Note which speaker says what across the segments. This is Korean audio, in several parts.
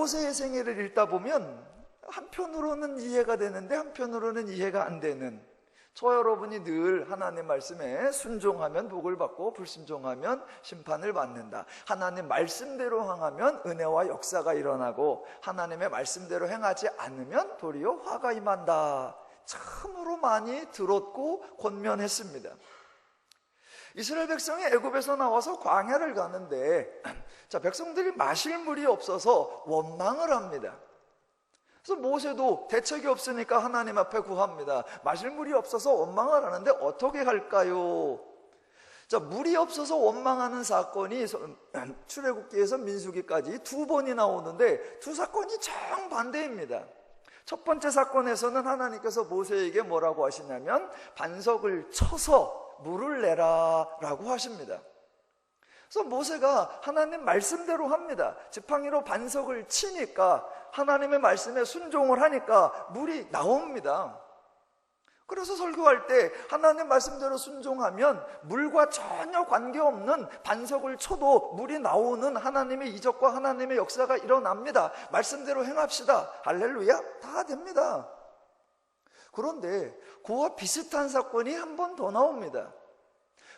Speaker 1: 모세의 생애를 읽다 보면 한편으로는 이해가 되는데 한편으로는 이해가 안 되는, 저와 여러분이 늘 하나님 말씀에 순종하면 복을 받고 불순종하면 심판을 받는다, 하나님 말씀대로 행하면 은혜와 역사가 일어나고 하나님의 말씀대로 행하지 않으면 도리어 화가 임한다, 참으로 많이 들었고 권면했습니다. 이스라엘 백성이 애굽에서 나와서 광야를 가는데, 자, 백성들이 마실 물이 없어서 원망을 합니다. 그래서 모세도 대책이 없으니까 하나님 앞에 구합니다. 마실 물이 없어서 원망을 하는데 어떻게 할까요? 자, 물이 없어서 원망하는 사건이 출애굽기에서 민수기까지 두 번이 나오는데 두 사건이 정반대입니다. 첫 번째 사건에서는 하나님께서 모세에게 뭐라고 하시냐면 반석을 쳐서 물을 내라 라고 하십니다. 그래서 모세가 하나님 말씀대로 합니다. 지팡이로 반석을 치니까, 하나님의 말씀에 순종을 하니까 물이 나옵니다. 그래서 설교할 때 하나님 말씀대로 순종하면 물과 전혀 관계없는 반석을 쳐도 물이 나오는 하나님의 이적과 하나님의 역사가 일어납니다. 말씀대로 행합시다. 할렐루야, 다 됩니다. 그런데 그와 비슷한 사건이 한 번 더 나옵니다.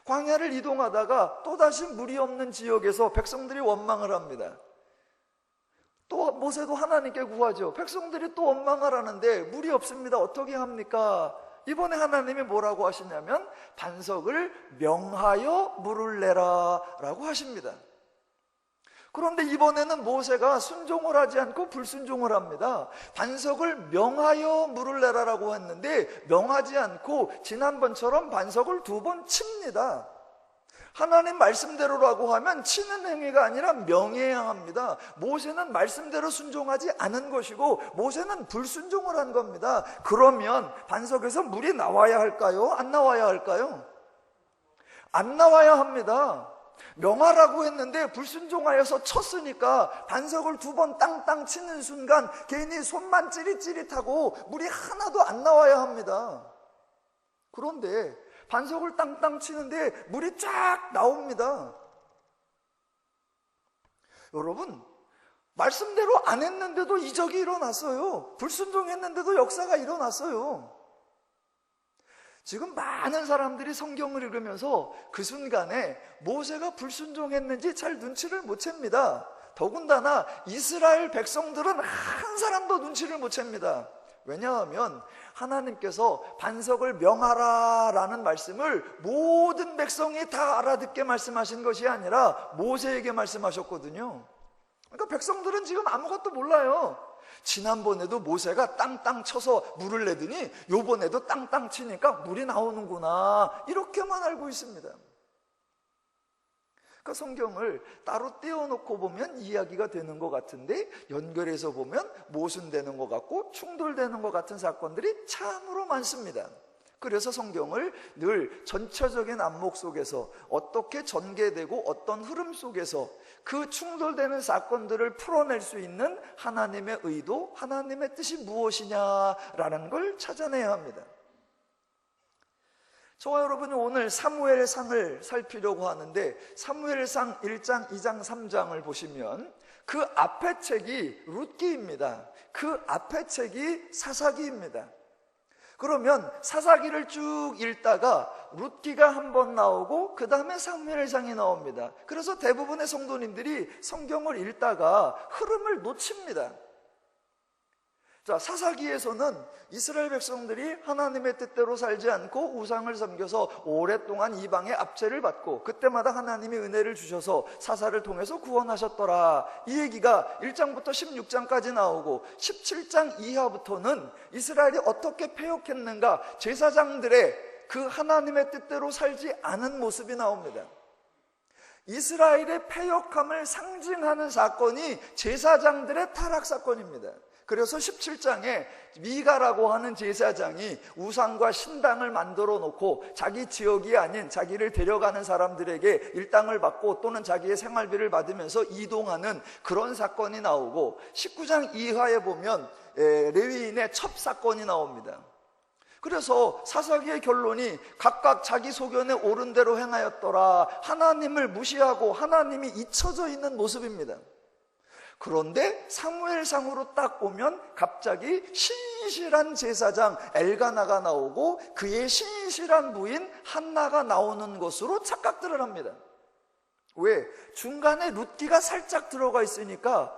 Speaker 1: 광야를 이동하다가 또다시 물이 없는 지역에서 백성들이 원망을 합니다. 또 모세도 하나님께 구하죠. 백성들이 또 원망을 하는데 물이 없습니다. 어떻게 합니까? 이번에 하나님이 뭐라고 하시냐면 반석을 명하여 물을 내라 라고 하십니다. 그런데 이번에는 모세가 순종을 하지 않고 불순종을 합니다. 반석을 명하여 물을 내라라고 했는데 명하지 않고 지난번처럼 반석을 두 번 칩니다. 하나님 말씀대로라고 하면 치는 행위가 아니라 명해야 합니다. 모세는 말씀대로 순종하지 않은 것이고 모세는 불순종을 한 겁니다. 그러면 반석에서 물이 나와야 할까요? 안 나와야 할까요? 안 나와야 합니다. 명하라고 했는데 불순종하여서 쳤으니까 반석을 두 번 땅땅 치는 순간 괜히 손만 찌릿찌릿하고 물이 하나도 안 나와야 합니다. 그런데 반석을 땅땅 치는데 물이 쫙 나옵니다. 여러분, 말씀대로 안 했는데도 이적이 일어났어요. 불순종했는데도 역사가 일어났어요. 지금 많은 사람들이 성경을 읽으면서 그 순간에 모세가 불순종했는지 잘 눈치를 못 챕니다. 더군다나 이스라엘 백성들은 한 사람도 눈치를 못 챕니다. 왜냐하면 하나님께서 반석을 명하라 라는 말씀을 모든 백성이 다 알아듣게 말씀하신 것이 아니라 모세에게 말씀하셨거든요. 그러니까 백성들은 지금 아무것도 몰라요. 지난번에도 모세가 땅땅 쳐서 물을 내더니 요번에도 땅땅 치니까 물이 나오는구나, 이렇게만 알고 있습니다. 그러니까 성경을 따로 떼어놓고 보면 이야기가 되는 것 같은데 연결해서 보면 모순되는 것 같고 충돌되는 것 같은 사건들이 참으로 많습니다. 그래서 성경을 늘 전체적인 안목 속에서 어떻게 전개되고 어떤 흐름 속에서 그 충돌되는 사건들을 풀어낼 수 있는 하나님의 의도, 하나님의 뜻이 무엇이냐라는 걸 찾아내야 합니다. 저와 여러분이 오늘 사무엘상을 살피려고 하는데 사무엘상 1장, 2장, 3장을 보시면 그 앞에 책이 룻기입니다. 그 앞에 책이 사사기입니다. 그러면 사사기를 쭉 읽다가 룻기가 한 번 나오고 그 다음에 사무엘상이 나옵니다. 그래서 대부분의 성도님들이 성경을 읽다가 흐름을 놓칩니다. 자, 사사기에서는 이스라엘 백성들이 하나님의 뜻대로 살지 않고 우상을 섬겨서 오랫동안 이방의 압제를 받고 그때마다 하나님이 은혜를 주셔서 사사를 통해서 구원하셨더라, 이 얘기가 1장부터 16장까지 나오고 17장 이하부터는 이스라엘이 어떻게 패역했는가, 제사장들의 그 하나님의 뜻대로 살지 않은 모습이 나옵니다. 이스라엘의 패역함을 상징하는 사건이 제사장들의 타락 사건입니다. 그래서 17장에 미가라고 하는 제사장이 우상과 신당을 만들어 놓고 자기 지역이 아닌 자기를 데려가는 사람들에게 일당을 받고 또는 자기의 생활비를 받으면서 이동하는 그런 사건이 나오고 19장 이하에 보면 레위인의 첩사건이 나옵니다. 그래서 사사기의 결론이 각각 자기 소견에 옳은 대로 행하였더라, 하나님을 무시하고 하나님이 잊혀져 있는 모습입니다. 그런데 사무엘상으로 딱 보면 갑자기 신실한 제사장 엘가나가 나오고 그의 신실한 부인 한나가 나오는 것으로 착각들을 합니다. 왜? 중간에 룻기가 살짝 들어가 있으니까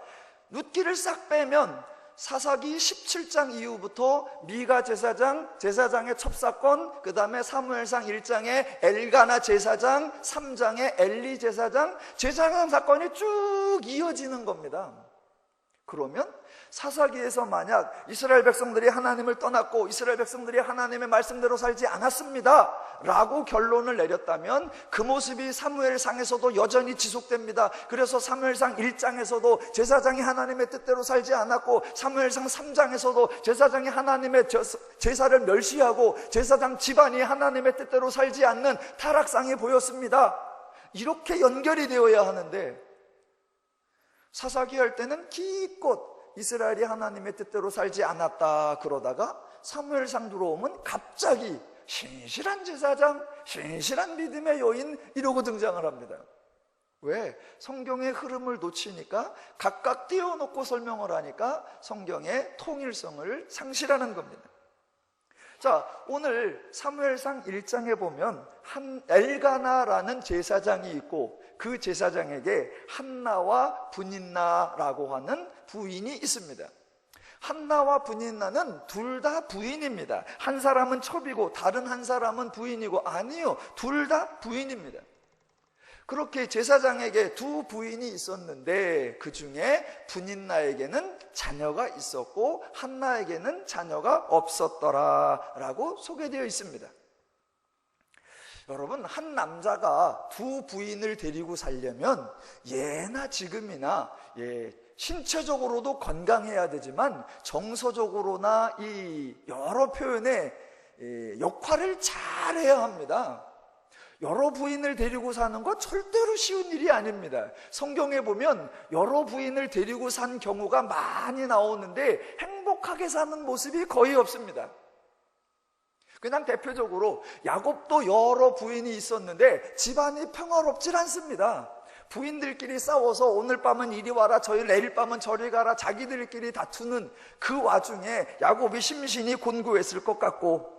Speaker 1: 룻기를 싹 빼면 사사기 17장 이후부터 미가 제사장의 첩사건, 그 다음에 사무엘상 1장에 엘가나 제사장, 3장에 엘리 제사장 사건이 쭉 이어지는 겁니다. 그러면 사사기에서 만약 이스라엘 백성들이 하나님을 떠났고 이스라엘 백성들이 하나님의 말씀대로 살지 않았습니다 라고 결론을 내렸다면 그 모습이 사무엘상에서도 여전히 지속됩니다. 그래서 사무엘상 1장에서도 제사장이 하나님의 뜻대로 살지 않았고 사무엘상 3장에서도 제사장이 하나님의 제사를 멸시하고 제사장 집안이 하나님의 뜻대로 살지 않는 타락상이 보였습니다. 이렇게 연결이 되어야 하는데 사사기 할 때는 기껏 이스라엘이 하나님의 뜻대로 살지 않았다 그러다가 사무엘상 들어오면 갑자기 신실한 제사장, 신실한 믿음의 여인 이러고 등장을 합니다. 왜? 성경의 흐름을 놓치니까 각각 띄워놓고 설명을 하니까 성경의 통일성을 상실하는 겁니다. 자, 오늘 사무엘상 1장에 보면 한 엘가나라는 제사장이 있고 그 제사장에게 한나와 브닌나라고 하는 부인이 있습니다. 한나와 브닌나는 둘 다 부인입니다. 한 사람은 첩이고 다른 한 사람은 부인이고 아니요, 둘 다 부인입니다. 그렇게 제사장에게 두 부인이 있었는데 그 중에 브닌나에게는 자녀가 있었고 한나에게는 자녀가 없었더라라고 소개되어 있습니다. 여러분, 한 남자가 두 부인을 데리고 살려면 예나 지금이나 신체적으로도 건강해야 되지만 정서적으로나 이 여러 표현의 역할을 잘해야 합니다. 여러 부인을 데리고 사는 거 절대로 쉬운 일이 아닙니다. 성경에 보면 여러 부인을 데리고 산 경우가 많이 나오는데 행복하게 사는 모습이 거의 없습니다. 그냥 대표적으로 야곱도 여러 부인이 있었는데 집안이 평화롭질 않습니다. 부인들끼리 싸워서 오늘 밤은 이리 와라, 내일 밤은 저리 가라, 자기들끼리 다투는 그 와중에 야곱이 심신이 곤고했을 것 같고,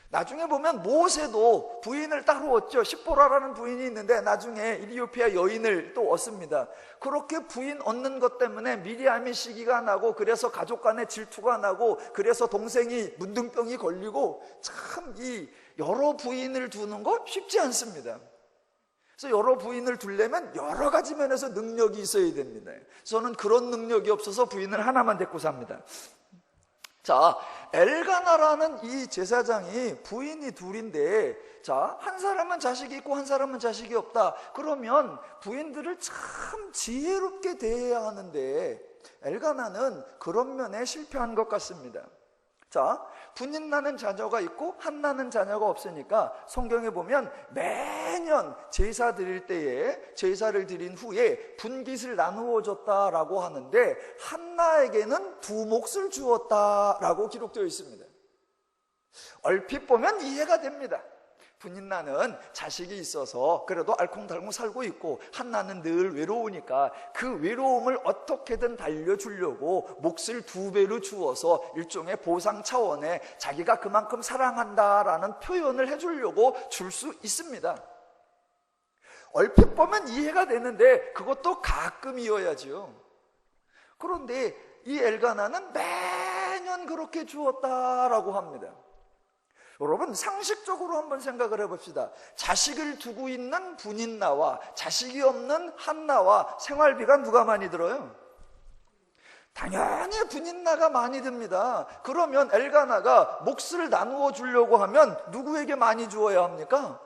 Speaker 1: 나중에 보면 모세도 부인을 따로 얻죠. 십보라라는 부인이 있는데 나중에 이디오피아 여인을 또 얻습니다. 그렇게 부인 얻는 것 때문에 미리암이 시기가 나고, 그래서 가족 간에 질투가 나고, 그래서 동생이 문둥병이 걸리고, 참 이 여러 부인을 두는 거 쉽지 않습니다. 그래서 여러 부인을 두려면 여러 가지 면에서 능력이 있어야 됩니다. 저는 그런 능력이 없어서 부인을 하나만 데리고 삽니다. 자, 엘가나라는 이 제사장이 부인이 둘인데, 자, 한 사람은 자식이 있고 한 사람은 자식이 없다. 그러면 부인들을 참 지혜롭게 대해야 하는데 엘가나는 그런 면에 실패한 것 같습니다. 자, 브닌나는 자녀가 있고 한나는 자녀가 없으니까 성경에 보면 매년 제사 드릴 때에 제사를 드린 후에 분깃을 나누어 줬다라고 하는데 한나에게는 두 몫을 주었다라고 기록되어 있습니다. 얼핏 보면 이해가 됩니다. 브닌나는 자식이 있어서 그래도 알콩달콩 살고 있고 한나는 늘 외로우니까 그 외로움을 어떻게든 달래주려고 몫을 2배로 주어서 일종의 보상 차원에 자기가 그만큼 사랑한다라는 표현을 해주려고 줄 수 있습니다. 얼핏 보면 이해가 되는데 그것도 가끔이어야지요. 그런데 이 엘가나는 매년 그렇게 주었다라고 합니다. 여러분, 상식적으로 한번 생각을 해봅시다. 자식을 두고 있는 브닌나와 자식이 없는 한나와 생활비가 누가 많이 들어요? 당연히 브닌나가 많이 듭니다. 그러면 엘가나가 몫을 나누어 주려고 하면 누구에게 많이 주어야 합니까?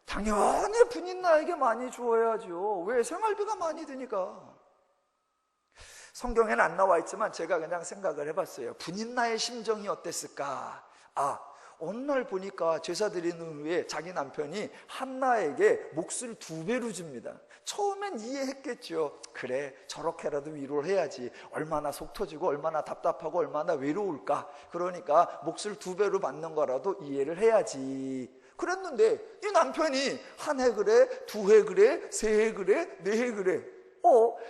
Speaker 1: 당연히 브닌나에게 많이 주어야죠. 왜? 생활비가 많이 드니까. 성경에는 안 나와 있지만 제가 그냥 생각을 해봤어요. 브닌나의 심정이 어땠을까? 어느 날 보니까 제사 드리는 후에 자기 남편이 한나에게 몫을 2배로 줍니다. 처음엔 이해했겠죠. 그래, 저렇게라도 위로를 해야지. 얼마나 속 터지고 얼마나 답답하고 얼마나 외로울까. 그러니까 몫을 2배로 받는 거라도 이해를 해야지. 그랬는데 이 남편이 1해 그래, 2해 그래, 3해 그래, 4해 그래.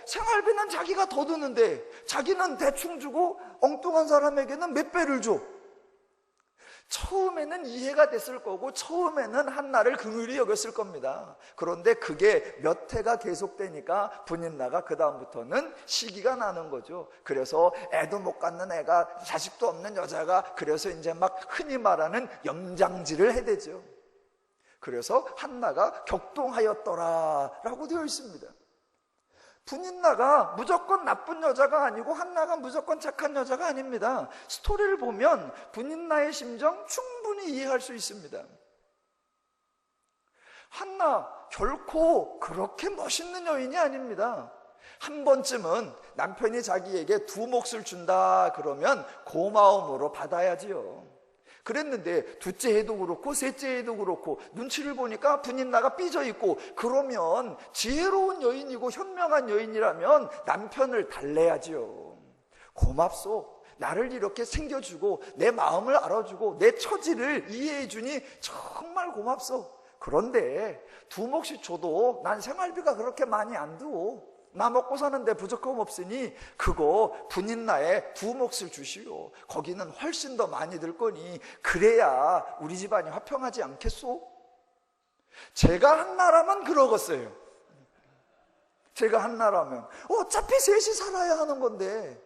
Speaker 1: 생활비는 자기가 더 드는데 자기는 대충 주고 엉뚱한 사람에게는 몇 배를 줘. 처음에는 이해가 됐을 거고 처음에는 한나를 긍휼히 여겼을 겁니다. 그런데 그게 몇 해가 계속되니까 분인나가 그 다음부터는 시기가 나는 거죠. 그래서 애도 못 갖는 애가, 자식도 없는 여자가, 그래서 이제 막 흔히 말하는 염장질을 해대죠. 그래서 한나가 격동하였더라 라고 되어 있습니다. 분인나가 무조건 나쁜 여자가 아니고 한나가 무조건 착한 여자가 아닙니다. 스토리를 보면 분인나의 심정 충분히 이해할 수 있습니다. 한나 결코 그렇게 멋있는 여인이 아닙니다. 한 번쯤은 남편이 자기에게 두 몫을 준다 그러면 고마움으로 받아야지요. 그랬는데 둘째 해도 그렇고 셋째 해도 그렇고 눈치를 보니까 분인나가 삐져있고, 그러면 지혜로운 여인이고 현명한 여인이라면 남편을 달래야지요. 고맙소. 나를 이렇게 챙겨주고 내 마음을 알아주고 내 처지를 이해해주니 정말 고맙소. 그런데 두 몫이 줘도 난 생활비가 그렇게 많이 안 두어. 나 먹고 사는데 부족함 없으니 그거 분인나에 두 몫을 주시오. 거기는 훨씬 더 많이 들 거니 그래야 우리 집안이 화평하지 않겠소? 제가 한나라면 그러겠어요. 제가 한나라면 어차피 셋이 살아야 하는 건데.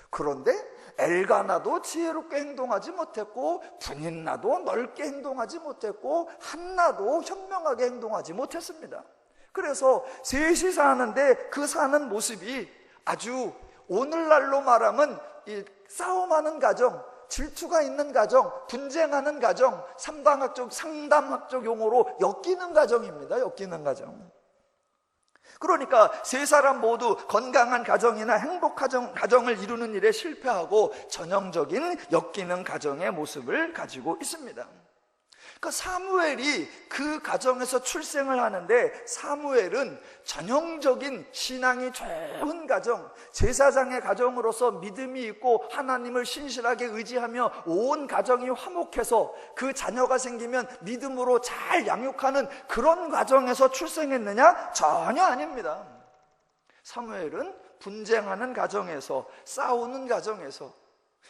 Speaker 1: 그런데 엘가나도 지혜롭게 행동하지 못했고 분인나도 넓게 행동하지 못했고 한나도 현명하게 행동하지 못했습니다. 그래서 셋이 사는데 그 사는 모습이 아주 오늘날로 말하면 이 싸움하는 가정, 질투가 있는 가정, 분쟁하는 가정, 상담학적 용어로 엮이는 가정입니다. 엮이는 가정. 그러니까 세 사람 모두 건강한 가정이나 행복한 가정을 이루는 일에 실패하고 전형적인 엮이는 가정의 모습을 가지고 있습니다. 그러니까 사무엘이 그 가정에서 출생을 하는데, 사무엘은 전형적인 신앙이 좋은 가정, 제사장의 가정으로서 믿음이 있고 하나님을 신실하게 의지하며 온 가정이 화목해서 그 자녀가 생기면 믿음으로 잘 양육하는 그런 가정에서 출생했느냐? 전혀 아닙니다. 사무엘은 분쟁하는 가정에서, 싸우는 가정에서,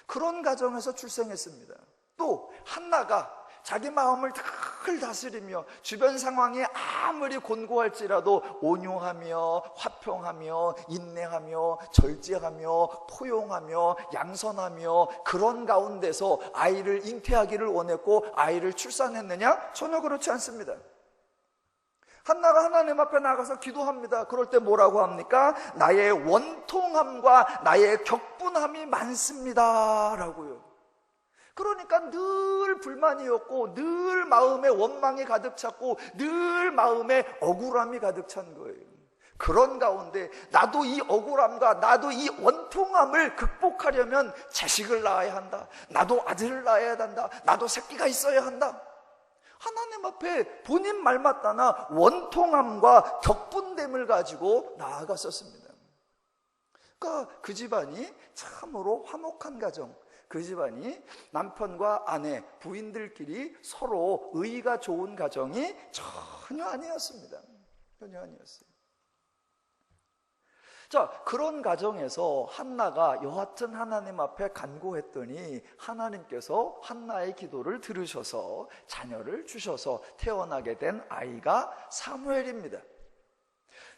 Speaker 1: 그런 가정에서 출생했습니다. 또 한나가 자기 마음을 늘 다스리며 주변 상황이 아무리 곤고할지라도 온유하며 화평하며 인내하며 절제하며 포용하며 양선하며 그런 가운데서 아이를 잉태하기를 원했고 아이를 출산했느냐? 전혀 그렇지 않습니다. 한나가 하나님 앞에 나가서 기도합니다. 그럴 때 뭐라고 합니까? 나의 원통함과 나의 격분함이 많습니다 라고요. 그러니까 늘 불만이었고 늘 마음에 원망이 가득 찼고 늘 마음에 억울함이 가득 찬 거예요. 그런 가운데 나도 이 억울함과 나도 이 원통함을 극복하려면 자식을 낳아야 한다. 나도 아들을 낳아야 한다. 나도 새끼가 있어야 한다. 하나님 앞에 본인 말 맞다나 원통함과 격분됨을 가지고 나아갔었습니다. 그러니까 그 집안이 참으로 화목한 가정, 그 집안이 남편과 아내, 부인들끼리 서로 의가 좋은 가정이 전혀 아니었습니다. 전혀 아니었어요. 자, 그런 가정에서 한나가 여하튼 하나님 앞에 간구했더니 하나님께서 한나의 기도를 들으셔서 자녀를 주셔서 태어나게 된 아이가 사무엘입니다.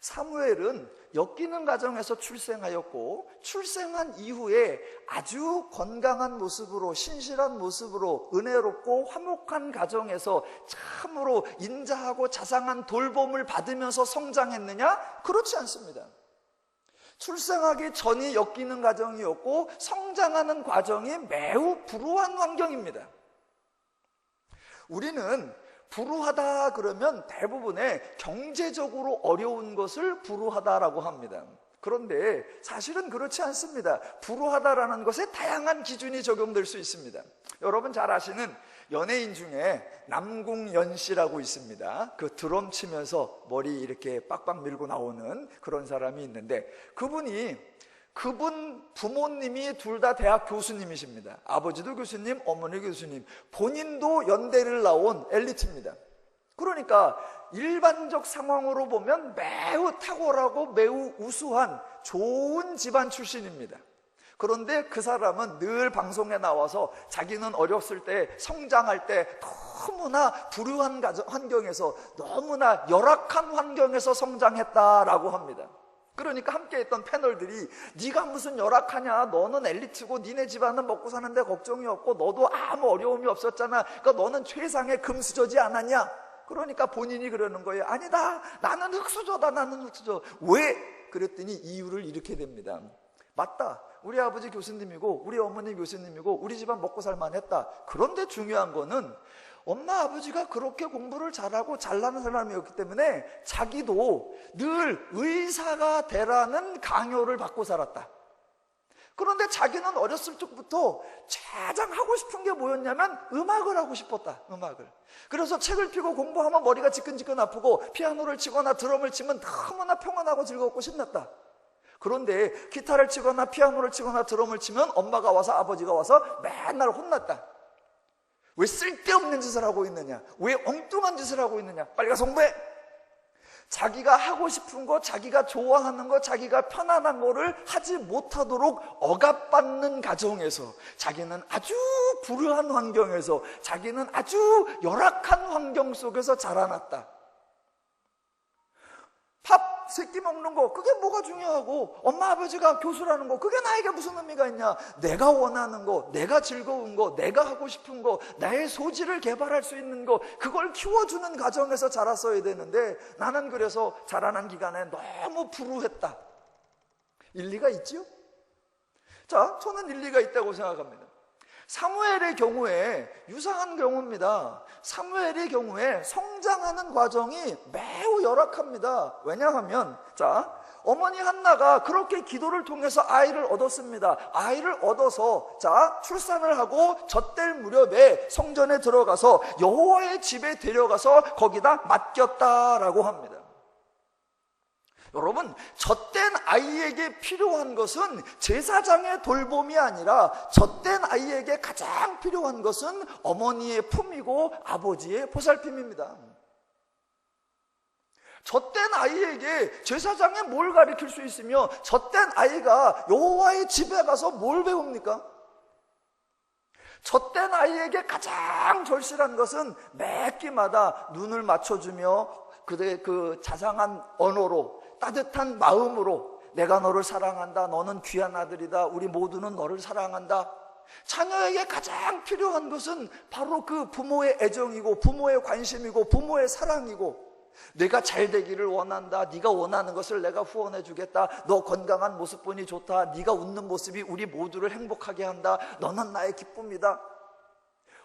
Speaker 1: 사무엘은 엮이는 가정에서 출생하였고 출생한 이후에 아주 건강한 모습으로 신실한 모습으로 은혜롭고 화목한 가정에서 참으로 인자하고 자상한 돌봄을 받으면서 성장했느냐? 그렇지 않습니다. 출생하기 전이 엮이는 가정이었고 성장하는 과정이 매우 불우한 환경입니다. 우리는 불우하다 그러면 대부분의 경제적으로 어려운 것을 불우하다라고 합니다. 그런데 사실은 그렇지 않습니다. 불우하다라는 것에 다양한 기준이 적용될 수 있습니다. 여러분 잘 아시는 연예인 중에 남궁연 씨라고 있습니다. 그 드럼 치면서 머리 이렇게 빡빡 밀고 나오는 그런 사람이 있는데 그분 부모님이 둘 다 대학 교수님이십니다. 아버지도 교수님, 어머니 교수님, 본인도 연대를 나온 엘리트입니다. 그러니까 일반적 상황으로 보면 매우 탁월하고 매우 우수한 좋은 집안 출신입니다. 그런데 그 사람은 늘 방송에 나와서 자기는 어렸을 때 성장할 때 너무나 불우한 환경에서, 너무나 열악한 환경에서 성장했다라고 합니다. 그러니까 함께 있던 패널들이 네가 무슨 열악하냐, 너는 엘리트고 니네 집안은 먹고 사는데 걱정이 없고 너도 아무 어려움이 없었잖아, 그러니까 너는 최상의 금수저지 않았냐. 그러니까 본인이 그러는 거예요. 아니다, 나는 흙수저다, 나는 흙수저. 왜? 그랬더니 이유를 이렇게 됩니다. 맞다, 우리 아버지 교수님이고 우리 어머니 교수님이고 우리 집안 먹고 살만했다. 그런데 중요한 거는 엄마 아버지가 그렇게 공부를 잘하고 잘나는 사람이었기 때문에 자기도 늘 의사가 되라는 강요를 받고 살았다. 그런데 자기는 어렸을 적부터 가장 하고 싶은 게 뭐였냐면 음악을 하고 싶었다. 음악을. 그래서 책을 펴고 공부하면 머리가 지끈지끈 아프고 피아노를 치거나 드럼을 치면 너무나 평안하고 즐겁고 신났다. 그런데 기타를 치거나 피아노를 치거나 드럼을 치면 엄마가 와서 아버지가 와서 맨날 혼났다. 왜 쓸데없는 짓을 하고 있느냐, 왜 엉뚱한 짓을 하고 있느냐, 빨리 가서 공부해. 자기가 하고 싶은 거, 자기가 좋아하는 거, 자기가 편안한 거를 하지 못하도록 억압받는 가정에서, 자기는 아주 불우한 환경에서, 자기는 아주 열악한 환경 속에서 자라났다. 밥 세 끼 먹는 거, 그게 뭐가 중요하고, 엄마 아버지가 교수라는 거, 그게 나에게 무슨 의미가 있냐. 내가 원하는 거, 내가 즐거운 거, 내가 하고 싶은 거, 나의 소질을 개발할 수 있는 거, 그걸 키워주는 가정에서 자랐어야 되는데 나는 그래서 자라난 기간에 너무 불우했다. 일리가 있지요? 자, 저는 일리가 있다고 생각합니다. 사무엘의 경우에 유사한 경우입니다. 사무엘의 경우에 성장하는 과정이 매우 열악합니다. 왜냐하면, 자, 어머니 한나가 그렇게 기도를 통해서 아이를 얻었습니다. 아이를 얻어서, 자, 출산을 하고 젖될 무렵에 성전에 들어가서 여호와의 집에 데려가서 거기다 맡겼다라고 합니다. 여러분, 젖된 아이에게 필요한 것은 제사장의 돌봄이 아니라 젖된 아이에게 가장 필요한 것은 어머니의 품이고 아버지의 보살핌입니다. 젖된 아이에게 제사장이 뭘 가르칠 수 있으며 젖된 아이가 여호와의 집에 가서 뭘 배웁니까? 젖된 아이에게 가장 절실한 것은 매 끼마다 눈을 맞춰주며 그의 그 자상한 언어로, 따뜻한 마음으로 내가 너를 사랑한다, 너는 귀한 아들이다, 우리 모두는 너를 사랑한다. 자녀에게 가장 필요한 것은 바로 그 부모의 애정이고 부모의 관심이고 부모의 사랑이고, 내가 잘 되기를 원한다, 네가 원하는 것을 내가 후원해 주겠다, 너 건강한 모습 보니 좋다, 네가 웃는 모습이 우리 모두를 행복하게 한다, 너는 나의 기쁨이다.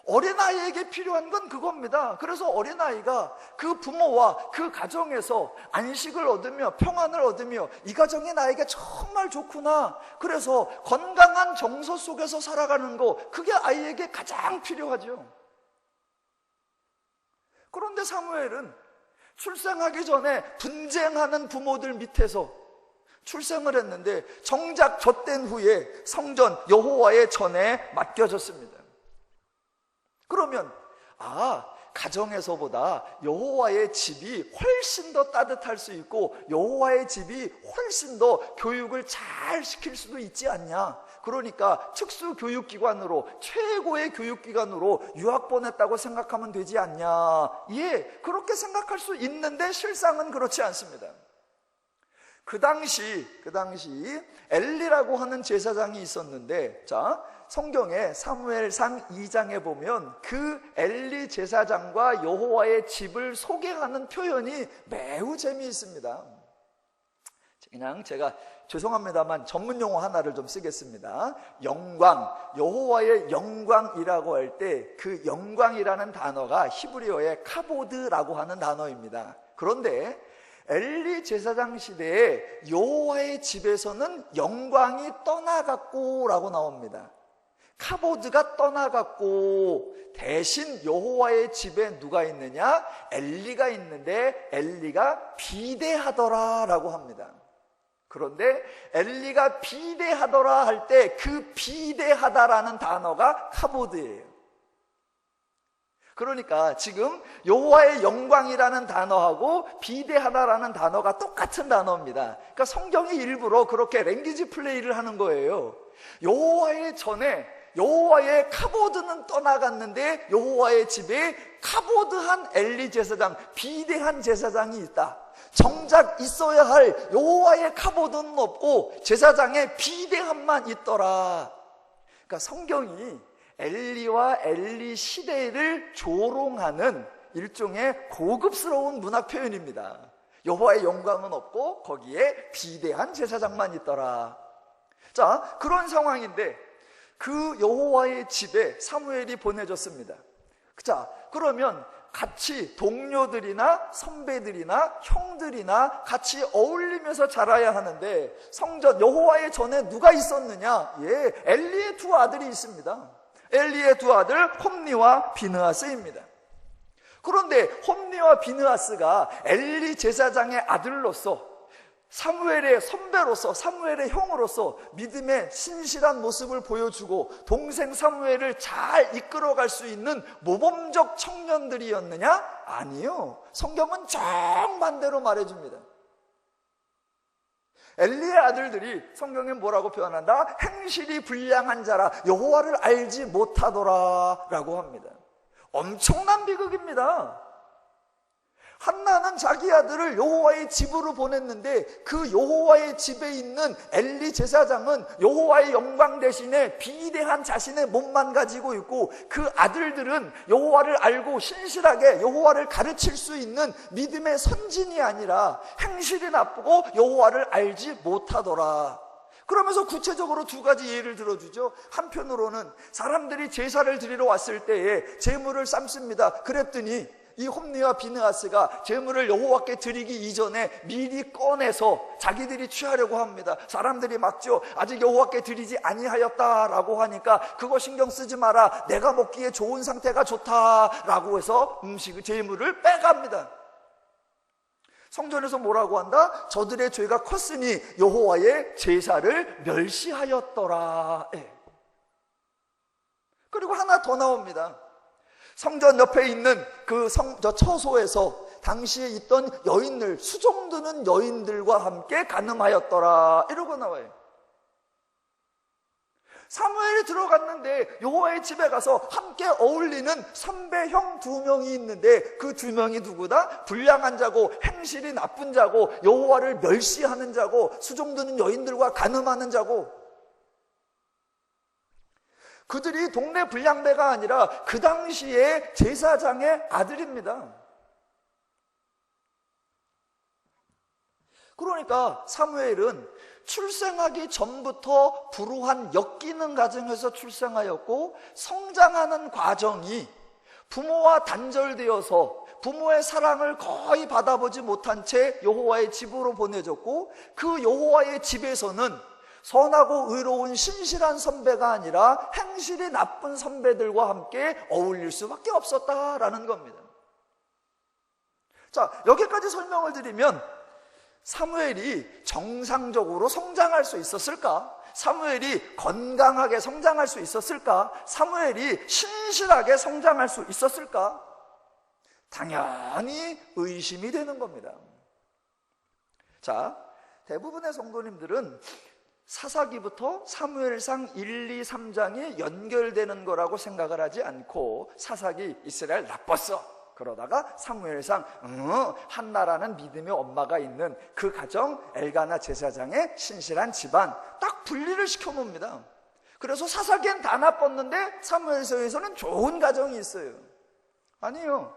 Speaker 1: 어린아이에게 필요한 건 그겁니다. 그래서 어린아이가 그 부모와 그 가정에서 안식을 얻으며 평안을 얻으며 이 가정이 나에게 정말 좋구나, 그래서 건강한 정서 속에서 살아가는 거, 그게 아이에게 가장 필요하죠. 그런데 사무엘은 출생하기 전에 분쟁하는 부모들 밑에서 출생을 했는데 정작 젖된 후에 성전 여호와의 전에 맡겨졌습니다. 그러면 가정에서보다 여호와의 집이 훨씬 더 따뜻할 수 있고 여호와의 집이 훨씬 더 교육을 잘 시킬 수도 있지 않냐. 그러니까 특수교육기관으로, 최고의 교육기관으로 유학 보냈다고 생각하면 되지 않냐. 예, 그렇게 생각할 수 있는데 실상은 그렇지 않습니다. 그 당시 엘리라고 하는 제사장이 있었는데, 자, 성경에 사무엘상 2장에 보면 그 엘리 제사장과 여호와의 집을 소개하는 표현이 매우 재미있습니다. 그냥 제가 죄송합니다만 전문 용어 하나를 좀 쓰겠습니다. 영광, 여호와의 영광이라고 할 때 그 영광이라는 단어가 히브리어의 카보드라고 하는 단어입니다. 그런데 엘리 제사장 시대에 여호와의 집에서는 영광이 떠나갔고 라고 나옵니다. 카보드가 떠나갔고 대신 여호와의 집에 누가 있느냐? 엘리가 있는데 엘리가 비대하더라 라고 합니다. 그런데 엘리가 비대하더라 할 때 그 비대하다라는 단어가 카보드예요. 그러니까 지금 여호와의 영광이라는 단어하고 비대하다라는 단어가 똑같은 단어입니다. 그러니까 성경이 일부러 그렇게 랭귀지 플레이를 하는 거예요. 여호와의 전에 여호와의 카보드는 떠나갔는데 여호와의 집에 카보드한 엘리 제사장, 비대한 제사장이 있다. 정작 있어야 할 여호와의 카보드는 없고 제사장의 비대함만 있더라. 그러니까 성경이 엘리와 엘리 시대를 조롱하는 일종의 고급스러운 문학 표현입니다. 여호와의 영광은 없고 거기에 비대한 제사장만 있더라. 자, 그런 상황인데 그 여호와의 집에 사무엘이 보내졌습니다. 자, 그러면 같이 동료들이나 선배들이나 형들이나 같이 어울리면서 자라야 하는데 성전 여호와의 전에 누가 있었느냐? 예, 엘리의 두 아들이 있습니다. 엘리의 두 아들 홈니와 비느하스입니다. 그런데 홈니와 비느하스가 엘리 제사장의 아들로서 사무엘의 선배로서 사무엘의 형으로서 믿음의 신실한 모습을 보여주고 동생 사무엘을 잘 이끌어갈 수 있는 모범적 청년들이었느냐? 아니요. 성경은 정반대로 말해줍니다. 엘리의 아들들이 성경에 뭐라고 표현한다? 행실이 불량한 자라 여호와를 알지 못하더라 라고 합니다. 엄청난 비극입니다. 한나는 자기 아들을 여호와의 집으로 보냈는데 그 여호와의 집에 있는 엘리 제사장은 여호와의 영광 대신에 비대한 자신의 몸만 가지고 있고 그 아들들은 여호와를 알고 신실하게 여호와를 가르칠 수 있는 믿음의 선진이 아니라 행실이 나쁘고 여호와를 알지 못하더라. 그러면서 구체적으로 두 가지 예를 들어주죠. 한편으로는 사람들이 제사를 드리러 왔을 때에 제물을 삶습니다. 그랬더니 이 홈니와 비느하스가 제물을 여호와께 드리기 이전에 미리 꺼내서 자기들이 취하려고 합니다. 사람들이 막죠. 아직 여호와께 드리지 아니하였다라고 하니까 그거 신경 쓰지 마라. 내가 먹기에 좋은 상태가 좋다라고 해서 제물을 빼갑니다. 성전에서 뭐라고 한다? 저들의 죄가 컸으니 여호와의 제사를 멸시하였더라. 그리고 하나 더 나옵니다. 성전 옆에 있는 그 처소에서 당시에 있던 여인들, 수종드는 여인들과 함께 간음하였더라. 이러고 나와요. 사무엘이 들어갔는데 여호와의 집에 가서 함께 어울리는 선배 형 두 명이 있는데 그 두 명이 누구다? 불량한 자고 행실이 나쁜 자고 여호와를 멸시하는 자고 수종드는 여인들과 간음하는 자고, 그들이 동네 불량배가 아니라 그 당시에 제사장의 아들입니다. 그러니까 사무엘은 출생하기 전부터 불우한 역기능 가정에서 출생하였고 성장하는 과정이 부모와 단절되어서 부모의 사랑을 거의 받아보지 못한 채 여호와의 집으로 보내졌고 그 여호와의 집에서는 선하고 의로운 신실한 선배가 아니라 행실이 나쁜 선배들과 함께 어울릴 수밖에 없었다라는 겁니다. 자, 여기까지 설명을 드리면 사무엘이 정상적으로 성장할 수 있었을까? 사무엘이 건강하게 성장할 수 있었을까? 사무엘이 신실하게 성장할 수 있었을까? 당연히 의심이 되는 겁니다. 자, 대부분의 성도님들은 사사기부터 사무엘상 1, 2, 3장이 연결되는 거라고 생각을 하지 않고 사사기 이스라엘 나빴어. 그러다가 사무엘상 한나라는 믿음의 엄마가 있는 그 가정 엘가나 제사장의 신실한 집안 딱 분리를 시켜놓습니다. 그래서 사사기엔 다 나빴는데 사무엘서에서는 좋은 가정이 있어요. 아니요.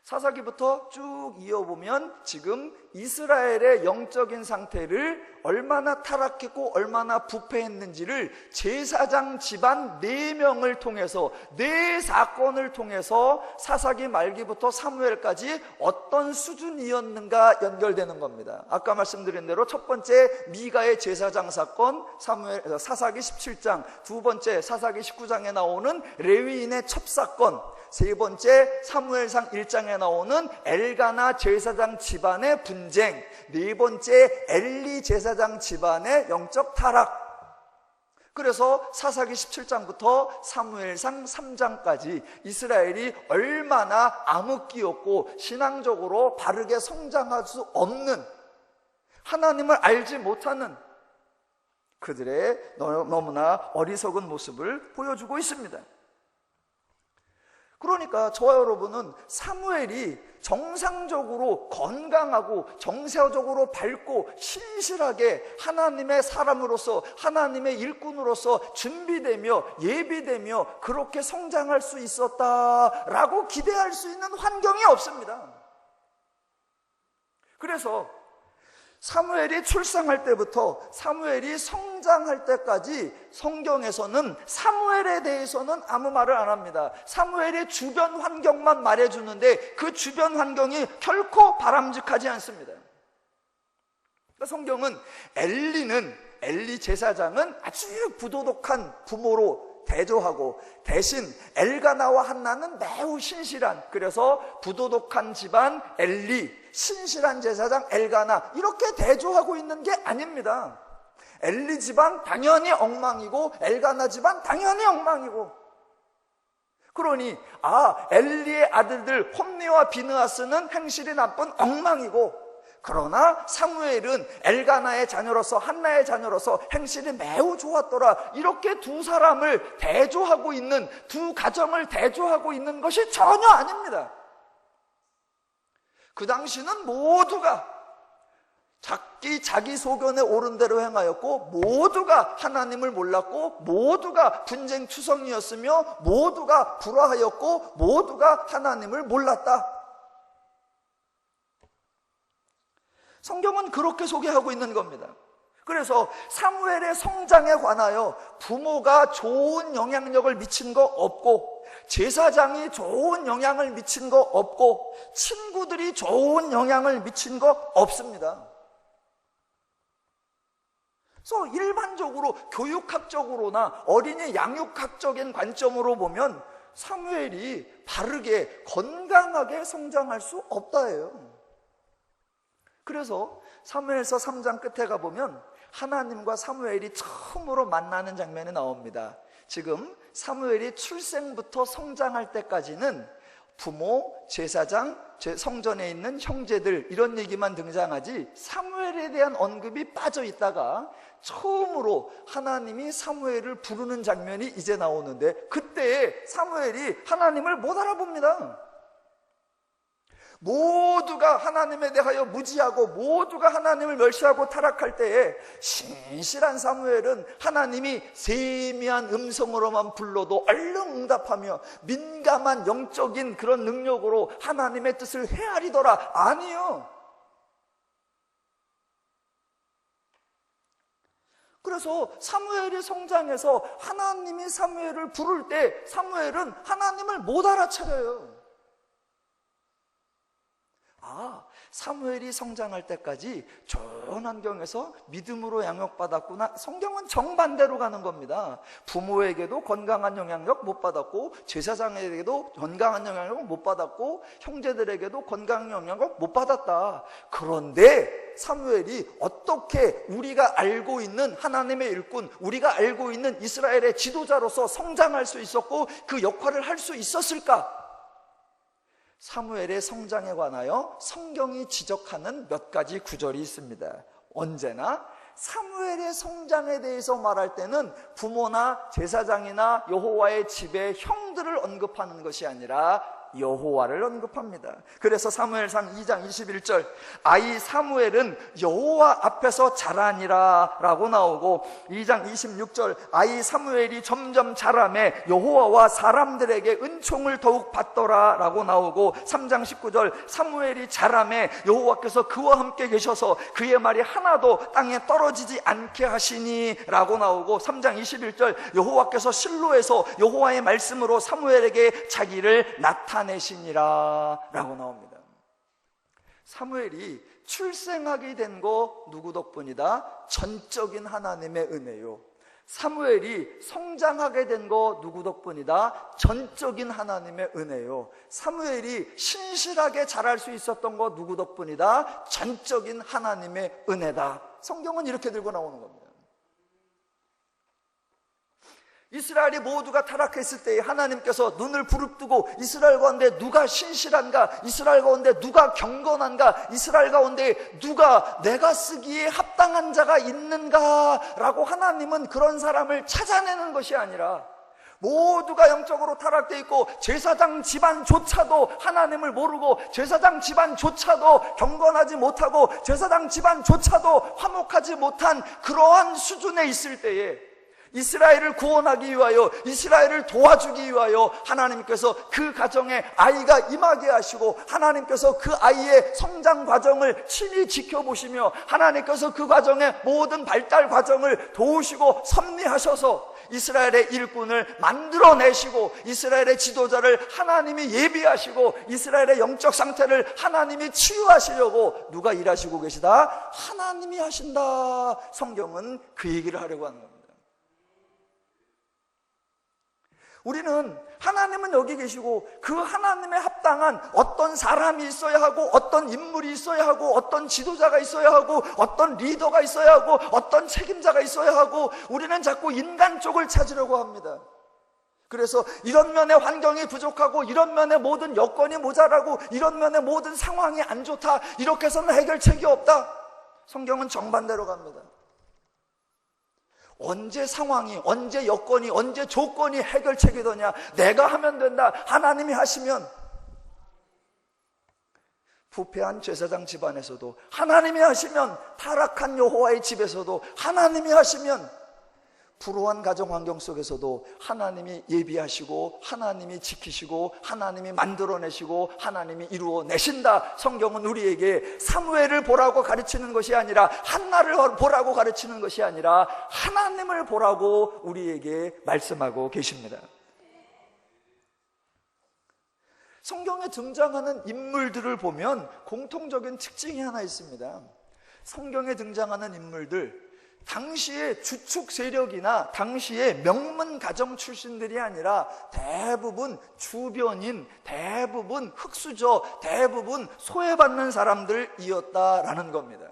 Speaker 1: 사사기부터 쭉 이어보면 지금 이스라엘의 영적인 상태를 얼마나 타락했고 얼마나 부패했는지를 제사장 집안 4명을 통해서 4사건을 통해서 사사기 말기부터 사무엘까지 어떤 수준이었는가 연결되는 겁니다. 아까 말씀드린 대로 첫 번째 미가의 제사장 사건 사사기 17장, 두 번째 사사기 19장에 나오는 레위인의 첩사건, 세 번째 사무엘상 1장에 나오는 엘가나 제사장 집안의 분쟁, 네 번째 엘리 제사장 집안의 영적 타락. 그래서 사사기 17장부터 사무엘상 3장까지 이스라엘이 얼마나 암흑기였고 신앙적으로 바르게 성장할 수 없는, 하나님을 알지 못하는 그들의 너무나 어리석은 모습을 보여주고 있습니다. 그러니까 저와 여러분은 사무엘이 정상적으로 건강하고 정서적으로 밝고 신실하게 하나님의 사람으로서, 하나님의 일꾼으로서 준비되며 예비되며 그렇게 성장할 수 있었다라고 기대할 수 있는 환경이 없습니다. 그래서 사무엘이 출생할 때부터 사무엘이 성장할 때까지 성경에서는 사무엘에 대해서는 아무 말을 안 합니다. 사무엘의 주변 환경만 말해주는데 그 주변 환경이 결코 바람직하지 않습니다. 그러니까 성경은 엘리 제사장은 아주 부도덕한 부모로 대조하고, 대신 엘가나와 한나는 매우 신실한, 그래서 부도덕한 집안 엘리, 신실한 제사장 엘가나, 이렇게 대조하고 있는 게 아닙니다. 엘리 집안 당연히 엉망이고 엘가나 집안 당연히 엉망이고, 그러니 엘리의 아들들 홈니와 비느하스는 행실이 나쁜 엉망이고, 그러나 사무엘은 엘가나의 자녀로서, 한나의 자녀로서 행실이 매우 좋았더라, 이렇게 두 사람을 대조하고 있는, 두 가정을 대조하고 있는 것이 전혀 아닙니다. 그 당시는 모두가 자기 소견에 옳은 대로 행하였고, 모두가 하나님을 몰랐고, 모두가 분쟁투성이었으며, 모두가 불화하였고, 모두가 하나님을 몰랐다. 성경은 그렇게 소개하고 있는 겁니다. 그래서 사무엘의 성장에 관하여 부모가 좋은 영향력을 미친 거 없고, 제사장이 좋은 영향을 미친 거 없고, 친구들이 좋은 영향을 미친 거 없습니다. 그래서 일반적으로 교육학적으로나 어린이 양육학적인 관점으로 보면 사무엘이 바르게 건강하게 성장할 수 없다예요. 그래서 사무엘서 3장 끝에 가보면 하나님과 사무엘이 처음으로 만나는 장면이 나옵니다. 지금 사무엘이 출생부터 성장할 때까지는 부모, 제사장, 성전에 있는 형제들, 이런 얘기만 등장하지 사무엘에 대한 언급이 빠져 있다가 처음으로 하나님이 사무엘을 부르는 장면이 이제 나오는데, 그때 사무엘이 하나님을 못 알아봅니다. 모두가 하나님에 대하여 무지하고 모두가 하나님을 멸시하고 타락할 때에 신실한 사무엘은 하나님이 세미한 음성으로만 불러도 얼른 응답하며 민감한 영적인 그런 능력으로 하나님의 뜻을 헤아리더라. 아니요. 그래서 사무엘이 성장해서 하나님이 사무엘을 부를 때 사무엘은 하나님을 못 알아차려요. 사무엘이 성장할 때까지 좋은 환경에서 믿음으로 양육받았구나. 성경은 정반대로 가는 겁니다. 부모에게도 건강한 영향력 못 받았고, 제사장에게도 건강한 영향력 못 받았고, 형제들에게도 건강한 영향력 못 받았다. 그런데 사무엘이 어떻게 우리가 알고 있는 하나님의 일꾼, 우리가 알고 있는 이스라엘의 지도자로서 성장할 수 있었고 그 역할을 할 수 있었을까? 사무엘의 성장에 관하여 성경이 지적하는 몇 가지 구절이 있습니다. 언제나 사무엘의 성장에 대해서 말할 때는 부모나 제사장이나 여호와의 집의 형들을 언급하는 것이 아니라 여호와를 언급합니다. 그래서 사무엘상 2장 21절 아이 사무엘은 여호와 앞에서 자라니라 라고 나오고, 2장 26절 아이 사무엘이 점점 자라매 여호와와 사람들에게 은총을 더욱 받더라 라고 나오고, 3장 19절 사무엘이 자라매 여호와께서 그와 함께 계셔서 그의 말이 하나도 땅에 떨어지지 않게 하시니 라고 나오고, 3장 21절 여호와께서 실로에서 여호와의 말씀으로 사무엘에게 자기를 나타내시니라 라고 나옵니다. 사무엘이 출생하게 된 거 누구 덕분이다? 전적인 하나님의 은혜요. 사무엘이 성장하게 된 거 누구 덕분이다? 전적인 하나님의 은혜요. 사무엘이 신실하게 자랄 수 있었던 거 누구 덕분이다? 전적인 하나님의 은혜다. 성경은 이렇게 들고 나오는 겁니다. 이스라엘이 모두가 타락했을 때에 하나님께서 눈을 부릅뜨고 이스라엘 가운데 누가 신실한가, 이스라엘 가운데 누가 경건한가, 이스라엘 가운데 누가 내가 쓰기에 합당한 자가 있는가라고 하나님은 그런 사람을 찾아내는 것이 아니라 모두가 영적으로 타락되어 있고 제사장 집안조차도 하나님을 모르고 제사장 집안조차도 경건하지 못하고 제사장 집안조차도 화목하지 못한 그러한 수준에 있을 때에 이스라엘을 구원하기 위하여, 이스라엘을 도와주기 위하여 하나님께서 그 가정에 아이가 임하게 하시고 하나님께서 그 아이의 성장 과정을 친히 지켜보시며 하나님께서 그 과정의 모든 발달 과정을 도우시고 섭리하셔서 이스라엘의 일꾼을 만들어내시고 이스라엘의 지도자를 하나님이 예비하시고 이스라엘의 영적 상태를 하나님이 치유하시려고 누가 일하시고 계시다? 하나님이 하신다. 성경은 그 얘기를 하려고 하는 겁니다. 우리는 하나님은 여기 계시고 그 하나님에 합당한 어떤 사람이 있어야 하고 어떤 인물이 있어야 하고 어떤 지도자가 있어야 하고 어떤 리더가 있어야 하고 어떤 책임자가 있어야 하고 우리는 자꾸 인간 쪽을 찾으려고 합니다. 그래서 이런 면에 환경이 부족하고 이런 면에 모든 여건이 모자라고 이런 면에 모든 상황이 안 좋다, 이렇게 해서는 해결책이 없다. 성경은 정반대로 갑니다. 언제 상황이, 언제 여건이, 언제 조건이 해결책이 되냐? 내가 하면 된다. 하나님이 하시면. 부패한 제사장 집안에서도 하나님이 하시면, 타락한 여호와의 집에서도 하나님이 하시면, 불우한 가정 환경 속에서도 하나님이 예비하시고 하나님이 지키시고 하나님이 만들어내시고 하나님이 이루어내신다. 성경은 우리에게 사무엘을 보라고 가르치는 것이 아니라, 한나를 보라고 가르치는 것이 아니라 하나님을 보라고 우리에게 말씀하고 계십니다. 성경에 등장하는 인물들을 보면 공통적인 특징이 하나 있습니다. 성경에 등장하는 인물들, 당시의 주축 세력이나 당시의 명문 가정 출신들이 아니라 대부분 주변인, 대부분 흙수저, 대부분 소외받는 사람들이었다라는 겁니다.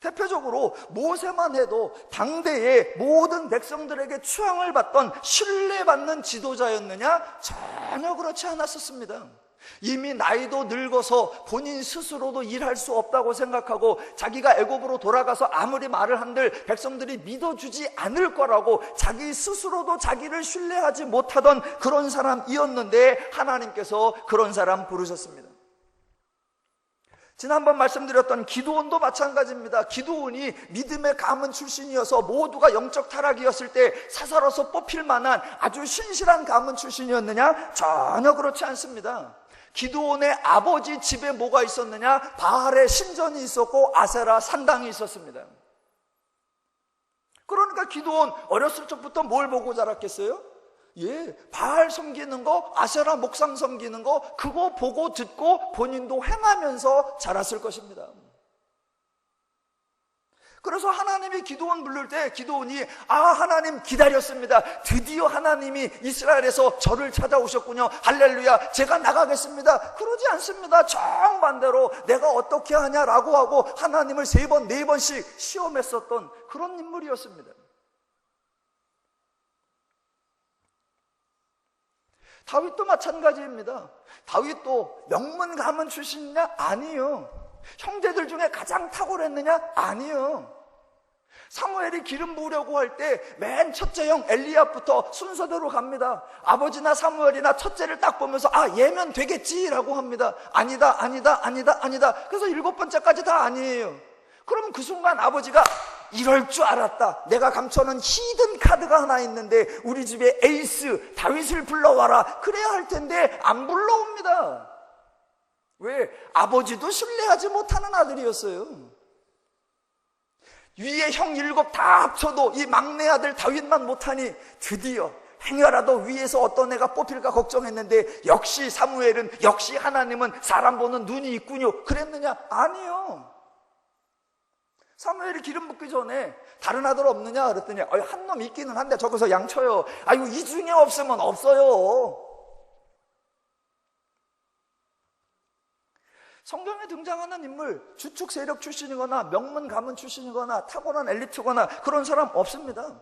Speaker 1: 대표적으로 모세만 해도 당대의 모든 백성들에게 추앙을 받던 신뢰받는 지도자였느냐? 전혀 그렇지 않았었습니다. 이미 나이도 늙어서 본인 스스로도 일할 수 없다고 생각하고 자기가 애굽으로 돌아가서 아무리 말을 한들 백성들이 믿어주지 않을 거라고 자기 스스로도 자기를 신뢰하지 못하던 그런 사람이었는데 하나님께서 그런 사람 부르셨습니다. 지난번 말씀드렸던 기드온도 마찬가지입니다. 기드온이 믿음의 가문 출신이어서 모두가 영적 타락이었을 때 사사로서 뽑힐 만한 아주 신실한 가문 출신이었느냐? 전혀 그렇지 않습니다. 기드온의 아버지 집에 뭐가 있었느냐? 바알의 신전이 있었고 아세라 산당이 있었습니다. 그러니까 기드온 어렸을 적부터 뭘 보고 자랐겠어요? 바알 섬기는 거, 아세라 목상 섬기는 거, 그거 보고 듣고 본인도 행하면서 자랐을 것입니다. 그래서 하나님이 기드온 부를 때 기드온이 하나님 기다렸습니다. 드디어 하나님이 이스라엘에서 저를 찾아오셨군요. 할렐루야, 제가 나가겠습니다. 그러지 않습니다. 정반대로 내가 어떻게 하냐라고 하고 하나님을 3번, 4번씩 시험했었던 그런 인물이었습니다. 다윗도 마찬가지입니다. 다윗도 명문 가문 출신이냐? 아니요. 형제들 중에 가장 탁월했느냐? 아니요. 사무엘이 기름 부으려고 할 때 맨 첫째 형 엘리압부터 순서대로 갑니다. 아버지나 사무엘이나 첫째를 딱 보면서 얘면 되겠지라고 합니다. 아니다. 그래서 7번째까지 다 아니에요. 그러면 그 순간 아버지가 이럴 줄 알았다. 내가 감춰놓은 히든 카드가 하나 있는데 우리 집에 에이스 다윗을 불러와라. 그래야 할 텐데 안 불러옵니다. 왜? 아버지도 신뢰하지 못하는 아들이었어요. 위에 형 7 다 합쳐도 이 막내 아들 다윗만 못하니 드디어 행여라도 위에서 어떤 애가 뽑힐까 걱정했는데 역시 사무엘은, 역시 하나님은 사람 보는 눈이 있군요. 그랬느냐? 아니요. 사무엘이 기름 붓기 전에 다른 아들 없느냐 그랬더니 한 놈 있기는 한데 저기서 양쳐요. 이 중에 없으면 없어요. 성경에 등장하는 인물, 주축 세력 출신이거나 명문 가문 출신이거나 탁월한 엘리트거나 그런 사람 없습니다.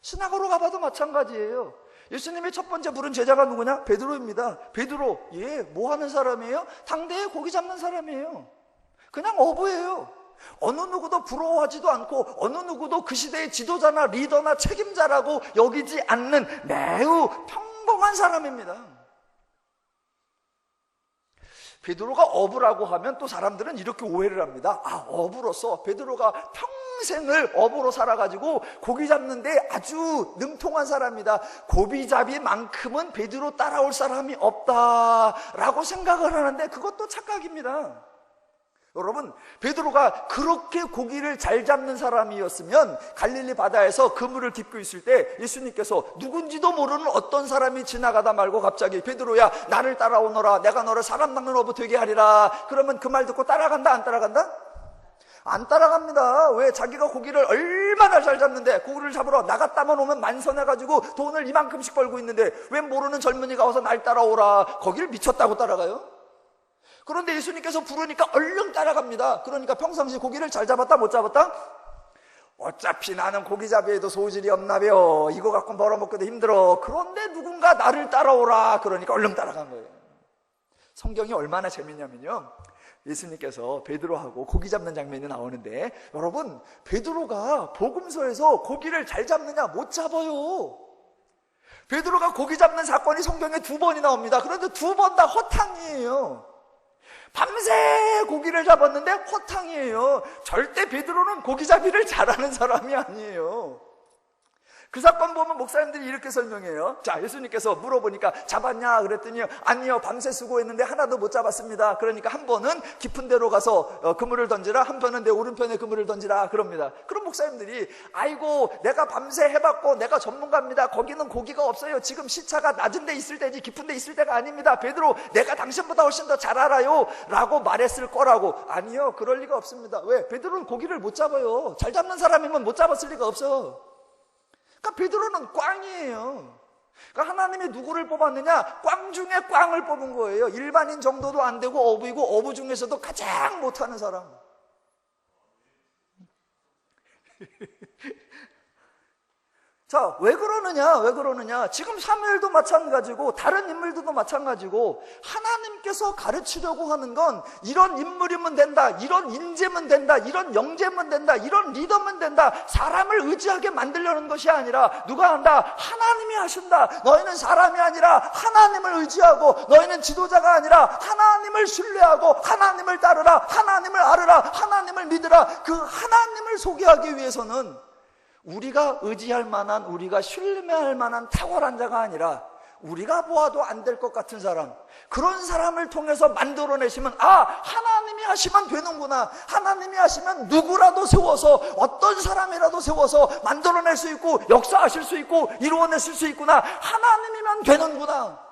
Speaker 1: 신학으로 가봐도 마찬가지예요. 예수님의 첫 번째 부른 제자가 누구냐? 베드로입니다. 베드로, 뭐 하는 사람이에요? 당대에 고기 잡는 사람이에요. 그냥 어부예요. 어느 누구도 부러워하지도 않고 어느 누구도 그 시대의 지도자나 리더나 책임자라고 여기지 않는 매우 평범한 사람입니다. 베드로가 어부라고 하면 또 사람들은 이렇게 오해를 합니다. 어부로서 베드로가 평생을 어부로 살아가지고 고기 잡는데 아주 능통한 사람이다. 고기잡이만큼은 베드로 따라올 사람이 없다라고 생각을 하는데 그것도 착각입니다. 여러분, 베드로가 그렇게 고기를 잘 잡는 사람이었으면 갈릴리 바다에서 그물을 깃고 있을 때 예수님께서 누군지도 모르는 어떤 사람이 지나가다 말고 갑자기 베드로야 나를 따라오너라, 내가 너를 사람 낚는 어부 되게 하리라. 그러면 그 말 듣고 따라간다, 안 따라간다? 안 따라갑니다. 왜? 자기가 고기를 얼마나 잘 잡는데 고기를 잡으러 나갔다만 오면 만선해가지고 돈을 이만큼씩 벌고 있는데 왜 모르는 젊은이가 와서 날 따라오라. 거기를 미쳤다고 따라가요? 그런데 예수님께서 부르니까 얼른 따라갑니다. 그러니까 평상시 고기를 잘 잡았다 못 잡았다? 어차피 나는 고기잡이에도 소질이 없나벼. 이거 갖고 벌어먹기도 힘들어. 그런데 누군가 나를 따라오라. 그러니까 얼른 따라간 거예요. 성경이 얼마나 재밌냐면요, 예수님께서 베드로하고 고기 잡는 장면이 나오는데 여러분, 베드로가 복음서에서 고기를 잘 잡느냐? 못 잡아요. 베드로가 고기 잡는 사건이 성경에 2번이 나옵니다. 그런데 2번 다 허탕이에요. 밤새 고기를 잡았는데 허탕이에요. 절대 베드로는 고기잡이를 잘하는 사람이 아니에요. 그 사건 보면 목사님들이 이렇게 설명해요. 자, 예수님께서 물어보니까 잡았냐? 그랬더니 아니요, 밤새 수고했는데 하나도 못 잡았습니다. 그러니까 한 번은 깊은 데로 가서 그물을 던지라, 한 번은 내 오른편에 그물을 던지라 그럽니다. 그럼 목사님들이 아이고, 내가 밤새 해봤고 내가 전문가입니다. 거기는 고기가 없어요. 지금 시차가 낮은 데 있을 때지 깊은 데 있을 때가 아닙니다. 베드로, 내가 당신보다 훨씬 더 잘 알아요 라고 말했을 거라고. 아니요, 그럴 리가 없습니다. 왜? 베드로는 고기를 못 잡아요. 잘 잡는 사람이면 못 잡았을 리가 없어. 그러니까 베드로는 꽝이에요. 그러니까 하나님이 누구를 뽑았느냐? 꽝 중에 꽝을 뽑은 거예요. 일반인 정도도 안 되고 어부이고 어부 중에서도 가장 못하는 사람. 자, 왜 그러느냐? 지금 사무엘도 마찬가지고 다른 인물들도 마찬가지고 하나님께서 가르치려고 하는 건 이런 인물이면 된다, 이런 인재면 된다, 이런 영재면 된다, 이런 리더면 된다, 사람을 의지하게 만들려는 것이 아니라 누가 한다? 하나님이 하신다. 너희는 사람이 아니라 하나님을 의지하고, 너희는 지도자가 아니라 하나님을 신뢰하고 하나님을 따르라, 하나님을 알으라, 하나님을 믿으라. 그 하나님을 소개하기 위해서는 우리가 의지할 만한, 우리가 신뢰할 만한 탁월한 자가 아니라 우리가 보아도 안 될 것 같은 사람, 그런 사람을 통해서 만들어내시면 하나님이 하시면 되는구나. 하나님이 하시면 누구라도 세워서, 어떤 사람이라도 세워서 만들어낼 수 있고 역사하실 수 있고 이루어내실 수 있구나. 하나님이면 되는구나.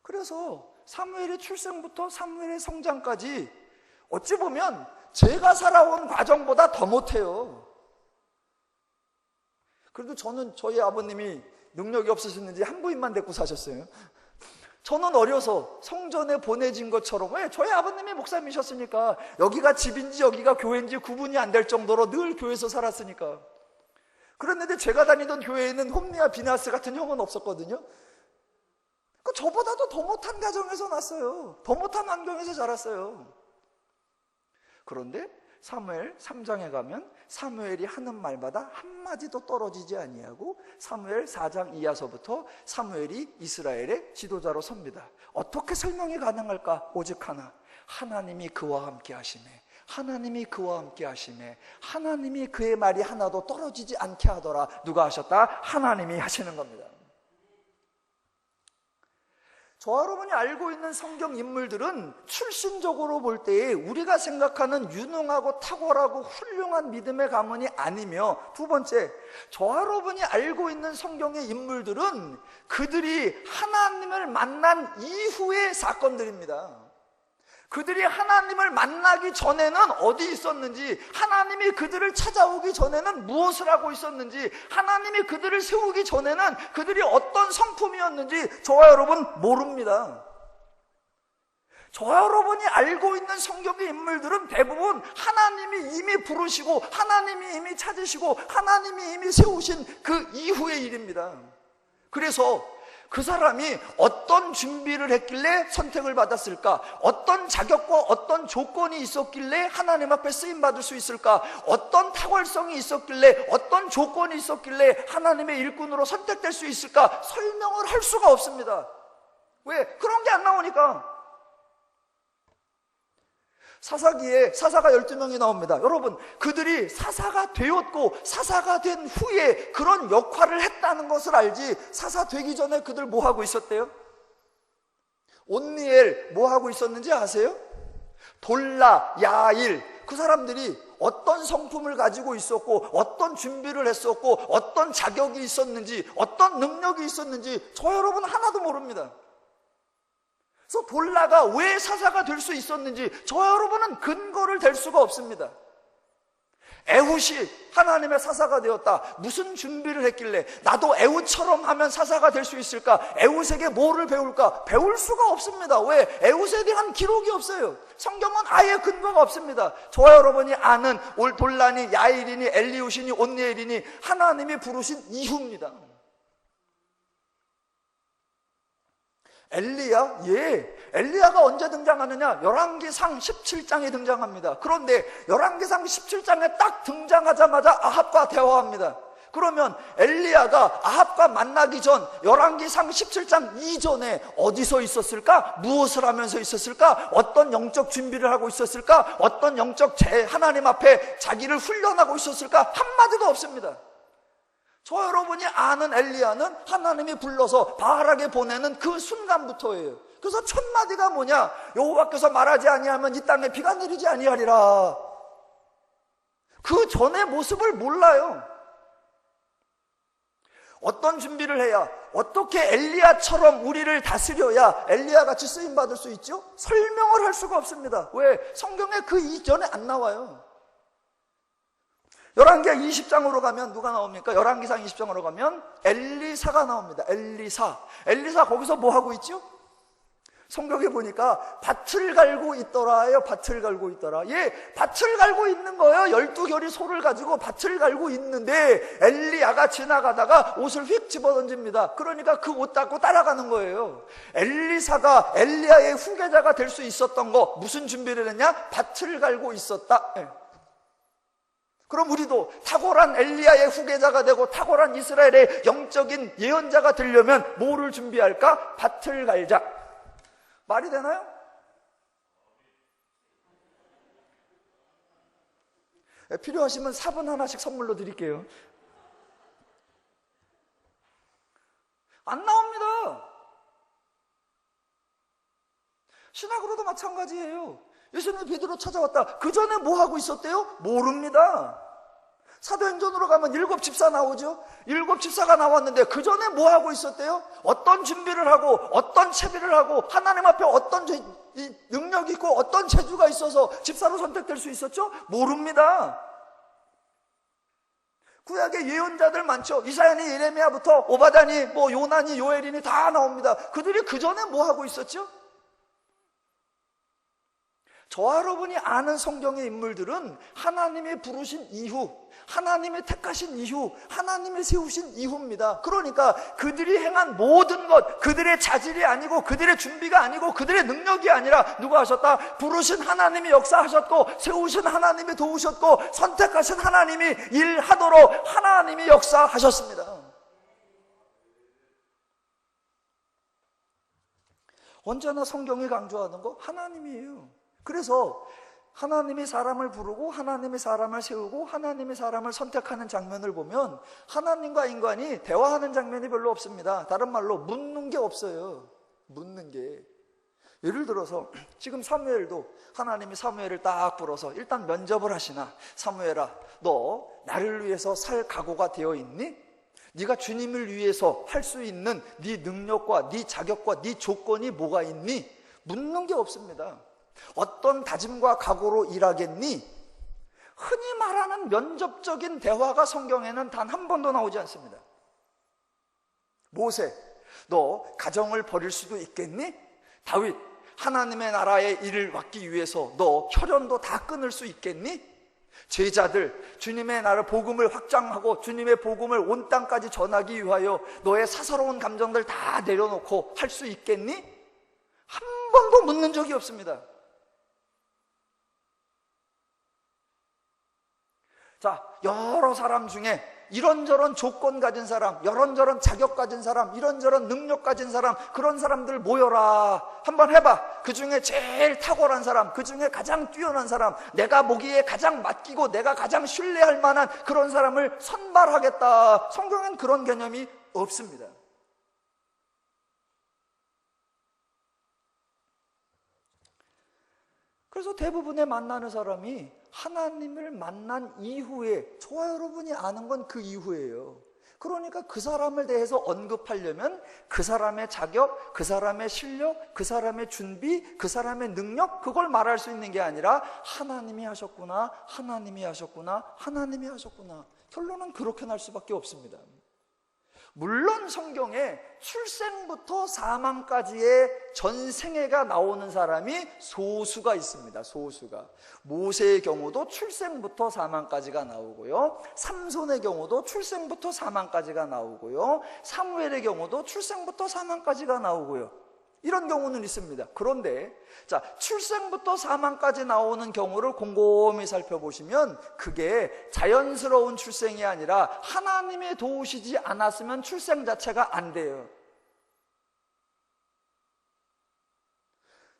Speaker 1: 그래서 사무엘의 출생부터 사무엘의 성장까지 어찌 보면 제가 살아온 과정보다 더 못해요. 그래도 저는 저희 아버님이 능력이 없으셨는지 한 부인만 데리고 사셨어요. 저는 어려서 성전에 보내진 것처럼, 왜? 저희 아버님이 목사님이셨으니까 여기가 집인지 여기가 교회인지 구분이 안 될 정도로 늘 교회에서 살았으니까. 그랬는데 제가 다니던 교회에는 홈리와 비나스 같은 형은 없었거든요. 그러니까 저보다도 더 못한 가정에서 났어요. 더 못한 환경에서 자랐어요. 그런데 사무엘 3장에 가면 사무엘이 하는 말마다 한마디도 떨어지지 아니하고 사무엘 4장 이하서부터 사무엘이 이스라엘의 지도자로 섭니다. 어떻게 설명이 가능할까? 오직 하나, 하나님이 그와 함께 하시매, 하나님이 그와 함께 하시매, 하나님이 그의 말이 하나도 떨어지지 않게 하더라. 누가 하셨다? 하나님이 하시는 겁니다. 저와 여러분이 알고 있는 성경 인물들은 출신적으로 볼 때에 우리가 생각하는 유능하고 탁월하고 훌륭한 믿음의 가문이 아니며, 두 번째, 저와 여러분이 알고 있는 성경의 인물들은 그들이 하나님을 만난 이후의 사건들입니다. 그들이 하나님을 만나기 전에는 어디 있었는지, 하나님이 그들을 찾아오기 전에는 무엇을 하고 있었는지, 하나님이 그들을 세우기 전에는 그들이 어떤 성품이었는지 저와 여러분 모릅니다. 저와 여러분이 알고 있는 성경의 인물들은 대부분 하나님이 이미 부르시고 하나님이 이미 찾으시고 하나님이 이미 세우신 그 이후의 일입니다. 그래서 그 사람이 어떤 준비를 했길래 선택을 받았을까? 어떤 자격과 어떤 조건이 있었길래 하나님 앞에 쓰임받을 수 있을까? 어떤 탁월성이 있었길래, 어떤 조건이 있었길래 하나님의 일꾼으로 선택될 수 있을까? 설명을 할 수가 없습니다. 왜? 그런 게 안 나오니까. 사사기에 사사가 12명이 나옵니다. 여러분, 그들이 사사가 되었고 사사가 된 후에 그런 역할을 했다는 것을 알지, 사사 되기 전에 그들 뭐 하고 있었대요? 온니엘 뭐 하고 있었는지 아세요? 돌라, 야일, 그 사람들이 어떤 성품을 가지고 있었고 어떤 준비를 했었고 어떤 자격이 있었는지 어떤 능력이 있었는지 저 여러분 하나도 모릅니다. 그래서 돌라가 왜 사사가 될 수 있었는지 저 여러분은 근거를 댈 수가 없습니다. 에훗이 하나님의 사사가 되었다. 무슨 준비를 했길래 나도 에훗처럼 하면 사사가 될 수 있을까? 에훗에게 뭐를 배울까? 배울 수가 없습니다. 왜? 에훗에 대한 기록이 없어요. 성경은 아예 근거가 없습니다. 저와 여러분이 아는 돌라니, 야일이니, 엘리웃이니, 온니엘이니 하나님이 부르신 이후입니다. 엘리야? 예. 엘리야가 언제 등장하느냐? 열왕기상 17장에 등장합니다. 그런데 열왕기상 17장에 딱 등장하자마자 아합과 대화합니다. 그러면 엘리야가 아합과 만나기 전 열왕기상 17장 이전에 어디서 있었을까? 무엇을 하면서 있었을까? 어떤 영적 준비를 하고 있었을까? 어떤 영적 하나님 앞에 자기를 훈련하고 있었을까? 한마디도 없습니다. 저 여러분이 아는 엘리야는 하나님이 불러서 바알에게 보내는 그 순간부터예요. 그래서 첫 마디가 뭐냐? 여호와께서 말하지 아니하면 이 땅에 비가 내리지 아니하리라. 그 전의 모습을 몰라요. 어떤 준비를 해야, 어떻게 엘리야처럼 우리를 다스려야 엘리야 같이 쓰임받을 수 있죠? 설명을 할 수가 없습니다. 왜? 성경에 그 이전에 안 나와요. 열왕기 20장으로 가면 누가 나옵니까? 열왕기상 20장으로 가면 엘리사가 나옵니다. 엘리사 거기서 뭐 하고 있죠? 성경에 보니까 밭을 갈고 있더라요. 밭을 갈고 있더라. 예, 밭을 갈고 있는 거예요. 12결이 소를 가지고 밭을 갈고 있는데 엘리야가 지나가다가 옷을 휙 집어던집니다. 그러니까 그 옷 닦고 따라가는 거예요. 엘리사가 엘리야의 후계자가 될 수 있었던 거 무슨 준비를 했냐? 밭을 갈고 있었다. 예. 그럼 우리도 탁월한 엘리야의 후계자가 되고 탁월한 이스라엘의 영적인 예언자가 되려면 뭐를 준비할까? 밭을 갈자. 말이 되나요? 필요하시면 사분 하나씩 선물로 드릴게요. 안 나옵니다. 신학으로도 마찬가지예요. 예수님이 베드로 찾아왔다. 그 전에 뭐 하고 있었대요? 모릅니다. 사도행전으로 가면 7 집사 나오죠. 7 집사가 나왔는데 그 전에 뭐 하고 있었대요? 어떤 준비를 하고 어떤 채비를 하고 하나님 앞에 어떤 능력이 있고 어떤 재주가 있어서 집사로 선택될 수 있었죠? 모릅니다. 구약의 예언자들 많죠. 이사야니, 예레미야부터 오바다니, 요나니, 요엘이니 다 나옵니다. 그들이 그 전에 뭐 하고 있었죠? 저와 여러분이 아는 성경의 인물들은 하나님이 부르신 이후, 하나님이 택하신 이후, 하나님이 세우신 이후입니다. 그러니까 그들이 행한 모든 것, 그들의 자질이 아니고 그들의 준비가 아니고 그들의 능력이 아니라 누가 하셨다? 부르신 하나님이 역사하셨고 세우신 하나님이 도우셨고 선택하신 하나님이 일하도록 하나님이 역사하셨습니다. 언제나 성경이 강조하는 거 하나님이에요. 그래서 하나님이 사람을 부르고 하나님이 사람을 세우고 하나님이 사람을 선택하는 장면을 보면 하나님과 인간이 대화하는 장면이 별로 없습니다. 다른 말로 묻는 게 없어요. 묻는 게. 예를 들어서 지금 사무엘도 하나님이 사무엘을 딱 불어서 일단 면접을 하시나. 사무엘아, 너 나를 위해서 살 각오가 되어 있니? 네가 주님을 위해서 할 수 있는 네 능력과 네 자격과 네 조건이 뭐가 있니? 묻는 게 없습니다. 어떤 다짐과 각오로 일하겠니? 흔히 말하는 면접적인 대화가 성경에는 단 한 번도 나오지 않습니다. 모세, 너 가정을 버릴 수도 있겠니? 다윗, 하나님의 나라의 일을 맡기 위해서 너 혈연도 다 끊을 수 있겠니? 제자들, 주님의 나라 복음을 확장하고 주님의 복음을 온 땅까지 전하기 위하여 너의 사사로운 감정들 다 내려놓고 할 수 있겠니? 한 번도 묻는 적이 없습니다. 자, 여러 사람 중에 이런저런 조건 가진 사람, 이런저런 자격 가진 사람, 이런저런 능력 가진 사람, 그런 사람들 모여라. 한번 해봐. 그 중에 제일 탁월한 사람, 그 중에 가장 뛰어난 사람, 내가 보기에 가장 맡기고 내가 가장 신뢰할 만한 그런 사람을 선발하겠다. 성경엔 그런 개념이 없습니다. 그래서 대부분의 만나는 사람이 하나님을 만난 이후에, 저와 여러분이 아는 건 그 이후예요. 그러니까 그 사람을 대해서 언급하려면 그 사람의 자격, 그 사람의 실력, 그 사람의 준비, 그 사람의 능력, 그걸 말할 수 있는 게 아니라 하나님이 하셨구나, 하나님이 하셨구나, 하나님이 하셨구나. 결론은 그렇게 날 수밖에 없습니다. 물론 성경에 출생부터 사망까지의 전생애가 나오는 사람이 소수가 있습니다. 소수가. 모세의 경우도 출생부터 사망까지가 나오고요, 삼손의 경우도 출생부터 사망까지가 나오고요, 사무엘의 경우도 출생부터 사망까지가 나오고요. 이런 경우는 있습니다. 그런데 자, 출생부터 사망까지 나오는 경우를 곰곰이 살펴보시면 그게 자연스러운 출생이 아니라 하나님이 도우시지 않았으면 출생 자체가 안 돼요.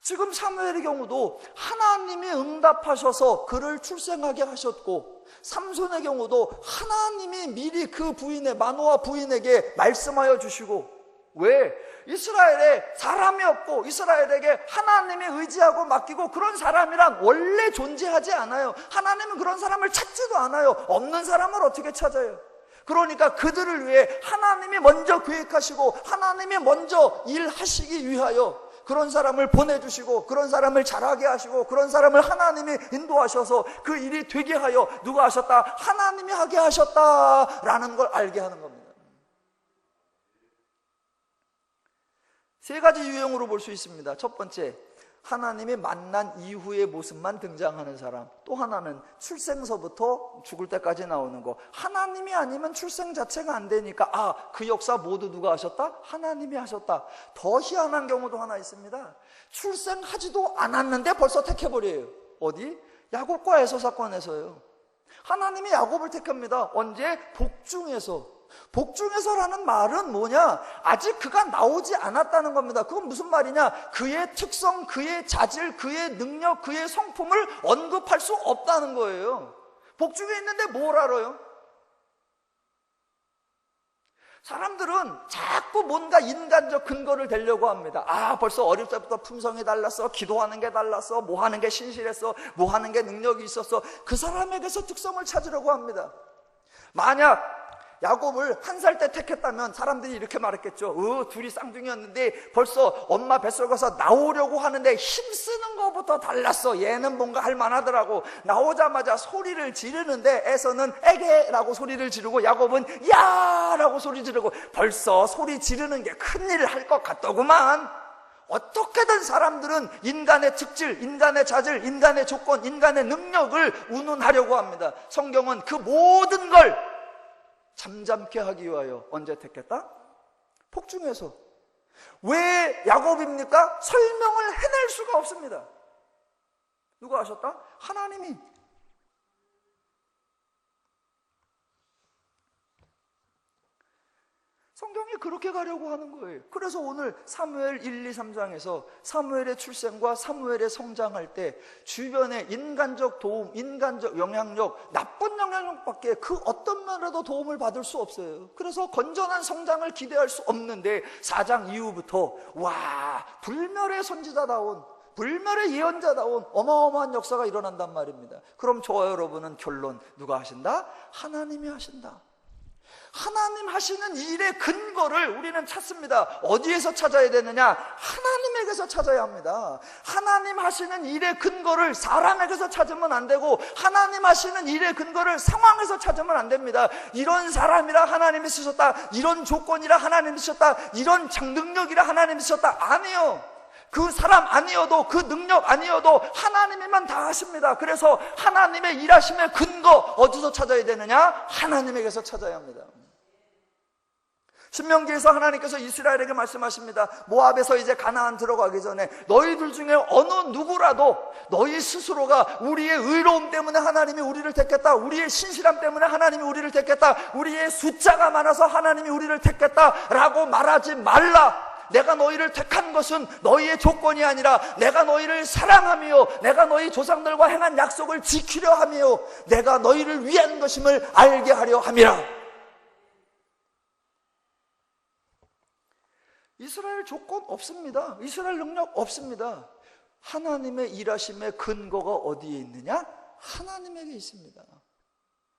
Speaker 1: 지금 사무엘의 경우도 하나님이 응답하셔서 그를 출생하게 하셨고, 삼손의 경우도 하나님이 미리 그 부인의 마노아 부인에게 말씀하여 주시고, 왜? 이스라엘에 사람이 없고 이스라엘에게 하나님이 의지하고 맡기고 그런 사람이란 원래 존재하지 않아요. 하나님은 그런 사람을 찾지도 않아요. 없는 사람을 어떻게 찾아요? 그러니까 그들을 위해 하나님이 먼저 계획하시고 하나님이 먼저 일하시기 위하여 그런 사람을 보내주시고 그런 사람을 자라게 하시고 그런 사람을 하나님이 인도하셔서 그 일이 되게 하여 누가 하셨다? 하나님이 하게 하셨다라는 걸 알게 하는 겁니다. 세 가지 유형으로 볼 수 있습니다. 첫 번째, 하나님이 만난 이후의 모습만 등장하는 사람. 또 하나는 출생서부터 죽을 때까지 나오는 거. 하나님이 아니면 출생 자체가 안 되니까 그 역사 모두 누가 하셨다? 하나님이 하셨다. 더 희한한 경우도 하나 있습니다. 출생하지도 않았는데 벌써 택해버려요. 어디? 야곱과 에서 사건에서요. 하나님이 야곱을 택합니다. 언제? 복중에서. 복중에서라는 말은 뭐냐? 아직 그가 나오지 않았다는 겁니다. 그건 무슨 말이냐? 그의 특성, 그의 자질, 그의 능력, 그의 성품을 언급할 수 없다는 거예요. 복중에 있는데 뭘 알아요? 사람들은 자꾸 뭔가 인간적 근거를 대려고 합니다. 벌써 어릴 때부터 품성이 달랐어, 기도하는 게 달랐어, 뭐 하는 게 신실했어, 뭐 하는 게 능력이 있었어. 그 사람에게서 특성을 찾으려고 합니다. 만약 야곱을 1살 때 택했다면 사람들이 이렇게 말했겠죠. 둘이 쌍둥이였는데 벌써 엄마 뱃속에서 나오려고 하는데 힘쓰는 것부터 달랐어. 얘는 뭔가 할 만하더라고. 나오자마자 소리를 지르는데 에서는 에게라고 소리를 지르고 야곱은 야라고 소리 지르고 벌써 소리 지르는 게 큰일을 할 것 같더구만. 어떻게든 사람들은 인간의 특질, 인간의 자질, 인간의 조건, 인간의 능력을 운운하려고 합니다. 성경은 그 모든 걸 잠잠케 하기 위하여 언제 택했다? 복중에서. 왜 야곱입니까? 설명을 해낼 수가 없습니다. 누가 하셨다? 하나님이. 성경이 그렇게 가려고 하는 거예요. 그래서 오늘 사무엘 1, 2, 3장에서 사무엘의 출생과 사무엘의 성장할 때 주변의 인간적 도움, 인간적 영향력, 나쁜 영향력밖에 그 어떤 면에도 도움을 받을 수 없어요. 그래서 건전한 성장을 기대할 수 없는데 4장 이후부터 불멸의 선지자다운, 불멸의 예언자다운 어마어마한 역사가 일어난단 말입니다. 그럼 저와 여러분은 결론, 누가 하신다? 하나님이 하신다. 하나님 하시는 일의 근거를 우리는 찾습니다. 어디에서 찾아야 되느냐? 하나님에게서 찾아야 합니다. 하나님 하시는 일의 근거를 사람에게서 찾으면 안 되고, 하나님 하시는 일의 근거를 상황에서 찾으면 안 됩니다. 이런 사람이라 하나님이 쓰셨다, 이런 조건이라 하나님이 쓰셨다, 이런 능력이라 하나님이 쓰셨다. 아니요. 그 사람 아니어도, 그 능력 아니어도 하나님이만 다 하십니다. 그래서 하나님의 일하심의 근거 어디서 찾아야 되느냐? 하나님에게서 찾아야 합니다. 신명기에서 하나님께서 이스라엘에게 말씀하십니다. 모압에서 이제 가나안 들어가기 전에 너희들 중에 어느 누구라도 너희 스스로가 우리의 의로움 때문에 하나님이 우리를 택했다, 우리의 신실함 때문에 하나님이 우리를 택했다, 우리의 숫자가 많아서 하나님이 우리를 택했다라고 말하지 말라. 내가 너희를 택한 것은 너희의 조건이 아니라 내가 너희를 사랑하며 내가 너희 조상들과 행한 약속을 지키려 하며 내가 너희를 위한 것임을 알게 하려 함이라. 이스라엘 조건 없습니다. 이스라엘 능력 없습니다. 하나님의 일하심의 근거가 어디에 있느냐? 하나님에게 있습니다.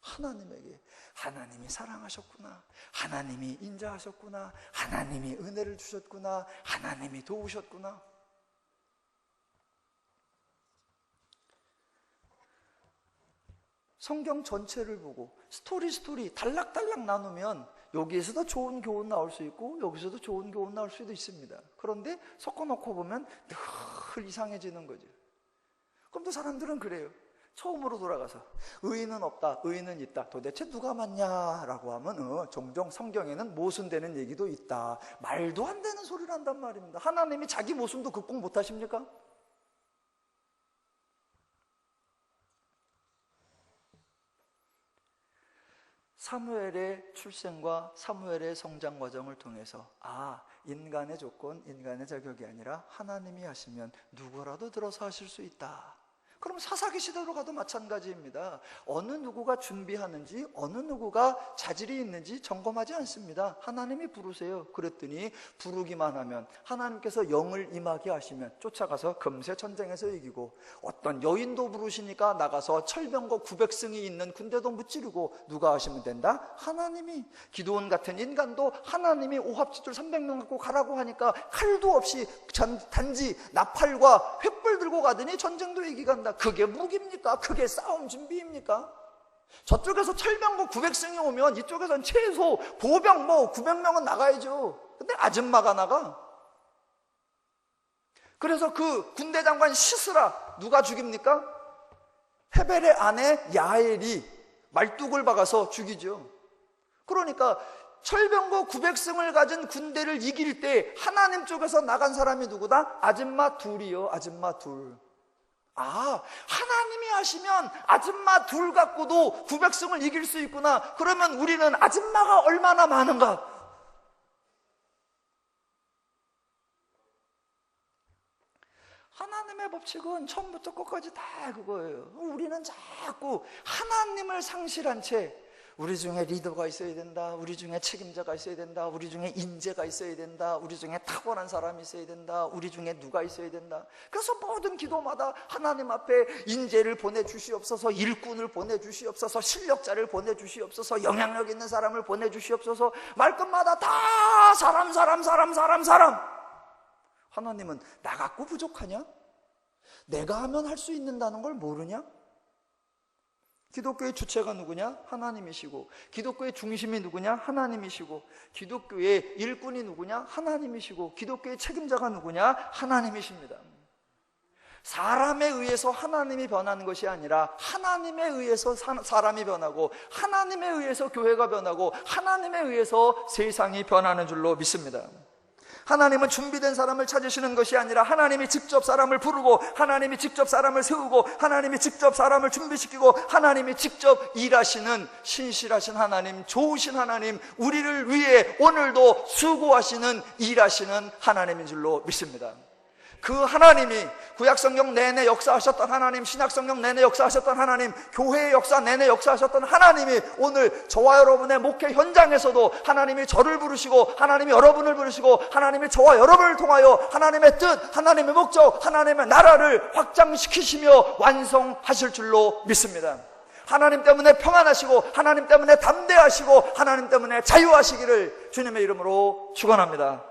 Speaker 1: 하나님에게. 하나님이 사랑하셨구나, 하나님이 인자하셨구나, 하나님이 은혜를 주셨구나, 하나님이 도우셨구나. 성경 전체를 보고 스토리 달락달락 나누면 여기에서도 좋은 교훈 나올 수 있고 여기서도 좋은 교훈 나올 수도 있습니다. 그런데 섞어놓고 보면 늘 이상해지는 거죠. 그럼 또 사람들은 그래요. 처음으로 돌아가서 의인은 없다, 의인은 있다. 도대체 누가 맞냐라고 하면 종종 성경에는 모순되는 얘기도 있다. 말도 안 되는 소리를 한단 말입니다. 하나님이 자기 모순도 극복 못하십니까? 사무엘의 출생과 사무엘의 성장 과정을 통해서 인간의 조건, 인간의 자격이 아니라 하나님이 하시면 누구라도 들어서 하실 수 있다. 그럼 사사기 시대로 가도 마찬가지입니다. 어느 누구가 준비하는지, 어느 누구가 자질이 있는지 점검하지 않습니다. 하나님이 부르세요. 그랬더니 부르기만 하면 하나님께서 영을 임하게 하시면 쫓아가서 금세 전쟁에서 이기고, 어떤 여인도 부르시니까 나가서 철병거 900승이 있는 군대도 무찌르고, 누가 하시면 된다? 하나님이. 기드온 같은 인간도 하나님이 오합지졸 300명 갖고 가라고 하니까 칼도 없이 단지 나팔과 횃불 들고 가더니 전쟁도 이기간다. 그게 무기입니까? 그게 싸움 준비입니까? 저쪽에서 철병거 900승이 오면 이쪽에서는 최소 보병 900명은 나가야죠. 근데 아줌마가 나가. 그래서 그 군대 장관 시스라 누가 죽입니까? 헤벨의 아내 야엘이 말뚝을 박아서 죽이죠. 그러니까 철병거 900승을 가진 군대를 이길 때 하나님 쪽에서 나간 사람이 누구다? 아줌마 둘이요. 아줌마 둘. 하나님이 하시면 아줌마 둘 갖고도 900승을 이길 수 있구나. 그러면 우리는 아줌마가 얼마나 많은가? 하나님의 법칙은 처음부터 끝까지 다 그거예요. 우리는 자꾸 하나님을 상실한 채 우리 중에 리더가 있어야 된다, 우리 중에 책임자가 있어야 된다, 우리 중에 인재가 있어야 된다, 우리 중에 탁월한 사람이 있어야 된다, 우리 중에 누가 있어야 된다. 그래서 모든 기도마다 하나님 앞에 인재를 보내주시옵소서, 일꾼을 보내주시옵소서, 실력자를 보내주시옵소서, 영향력 있는 사람을 보내주시옵소서. 말끝마다 다 사람. 하나님은 나 갖고 부족하냐? 내가 하면 할 수 있는다는 걸 모르냐? 기독교의 주체가 누구냐? 하나님이시고, 기독교의 중심이 누구냐? 하나님이시고, 기독교의 일꾼이 누구냐? 하나님이시고, 기독교의 책임자가 누구냐? 하나님이십니다. 사람에 의해서 하나님이 변하는 것이 아니라 하나님에 의해서 사람이 변하고, 하나님에 의해서 교회가 변하고, 하나님에 의해서 세상이 변하는 줄로 믿습니다. 하나님은 준비된 사람을 찾으시는 것이 아니라 하나님이 직접 사람을 부르고, 하나님이 직접 사람을 세우고, 하나님이 직접 사람을 준비시키고, 하나님이 직접 일하시는 신실하신 하나님, 좋으신 하나님, 우리를 위해 오늘도 수고하시는, 일하시는 하나님인 줄로 믿습니다. 그 하나님이 구약성경 내내 역사하셨던 하나님, 신약성경 내내 역사하셨던 하나님, 교회의 역사 내내 역사하셨던 하나님이 오늘 저와 여러분의 목회 현장에서도 하나님이 저를 부르시고, 하나님이 여러분을 부르시고, 하나님이 저와 여러분을 통하여 하나님의 뜻, 하나님의 목적, 하나님의 나라를 확장시키시며 완성하실 줄로 믿습니다. 하나님 때문에 평안하시고, 하나님 때문에 담대하시고, 하나님 때문에 자유하시기를 주님의 이름으로 축원합니다.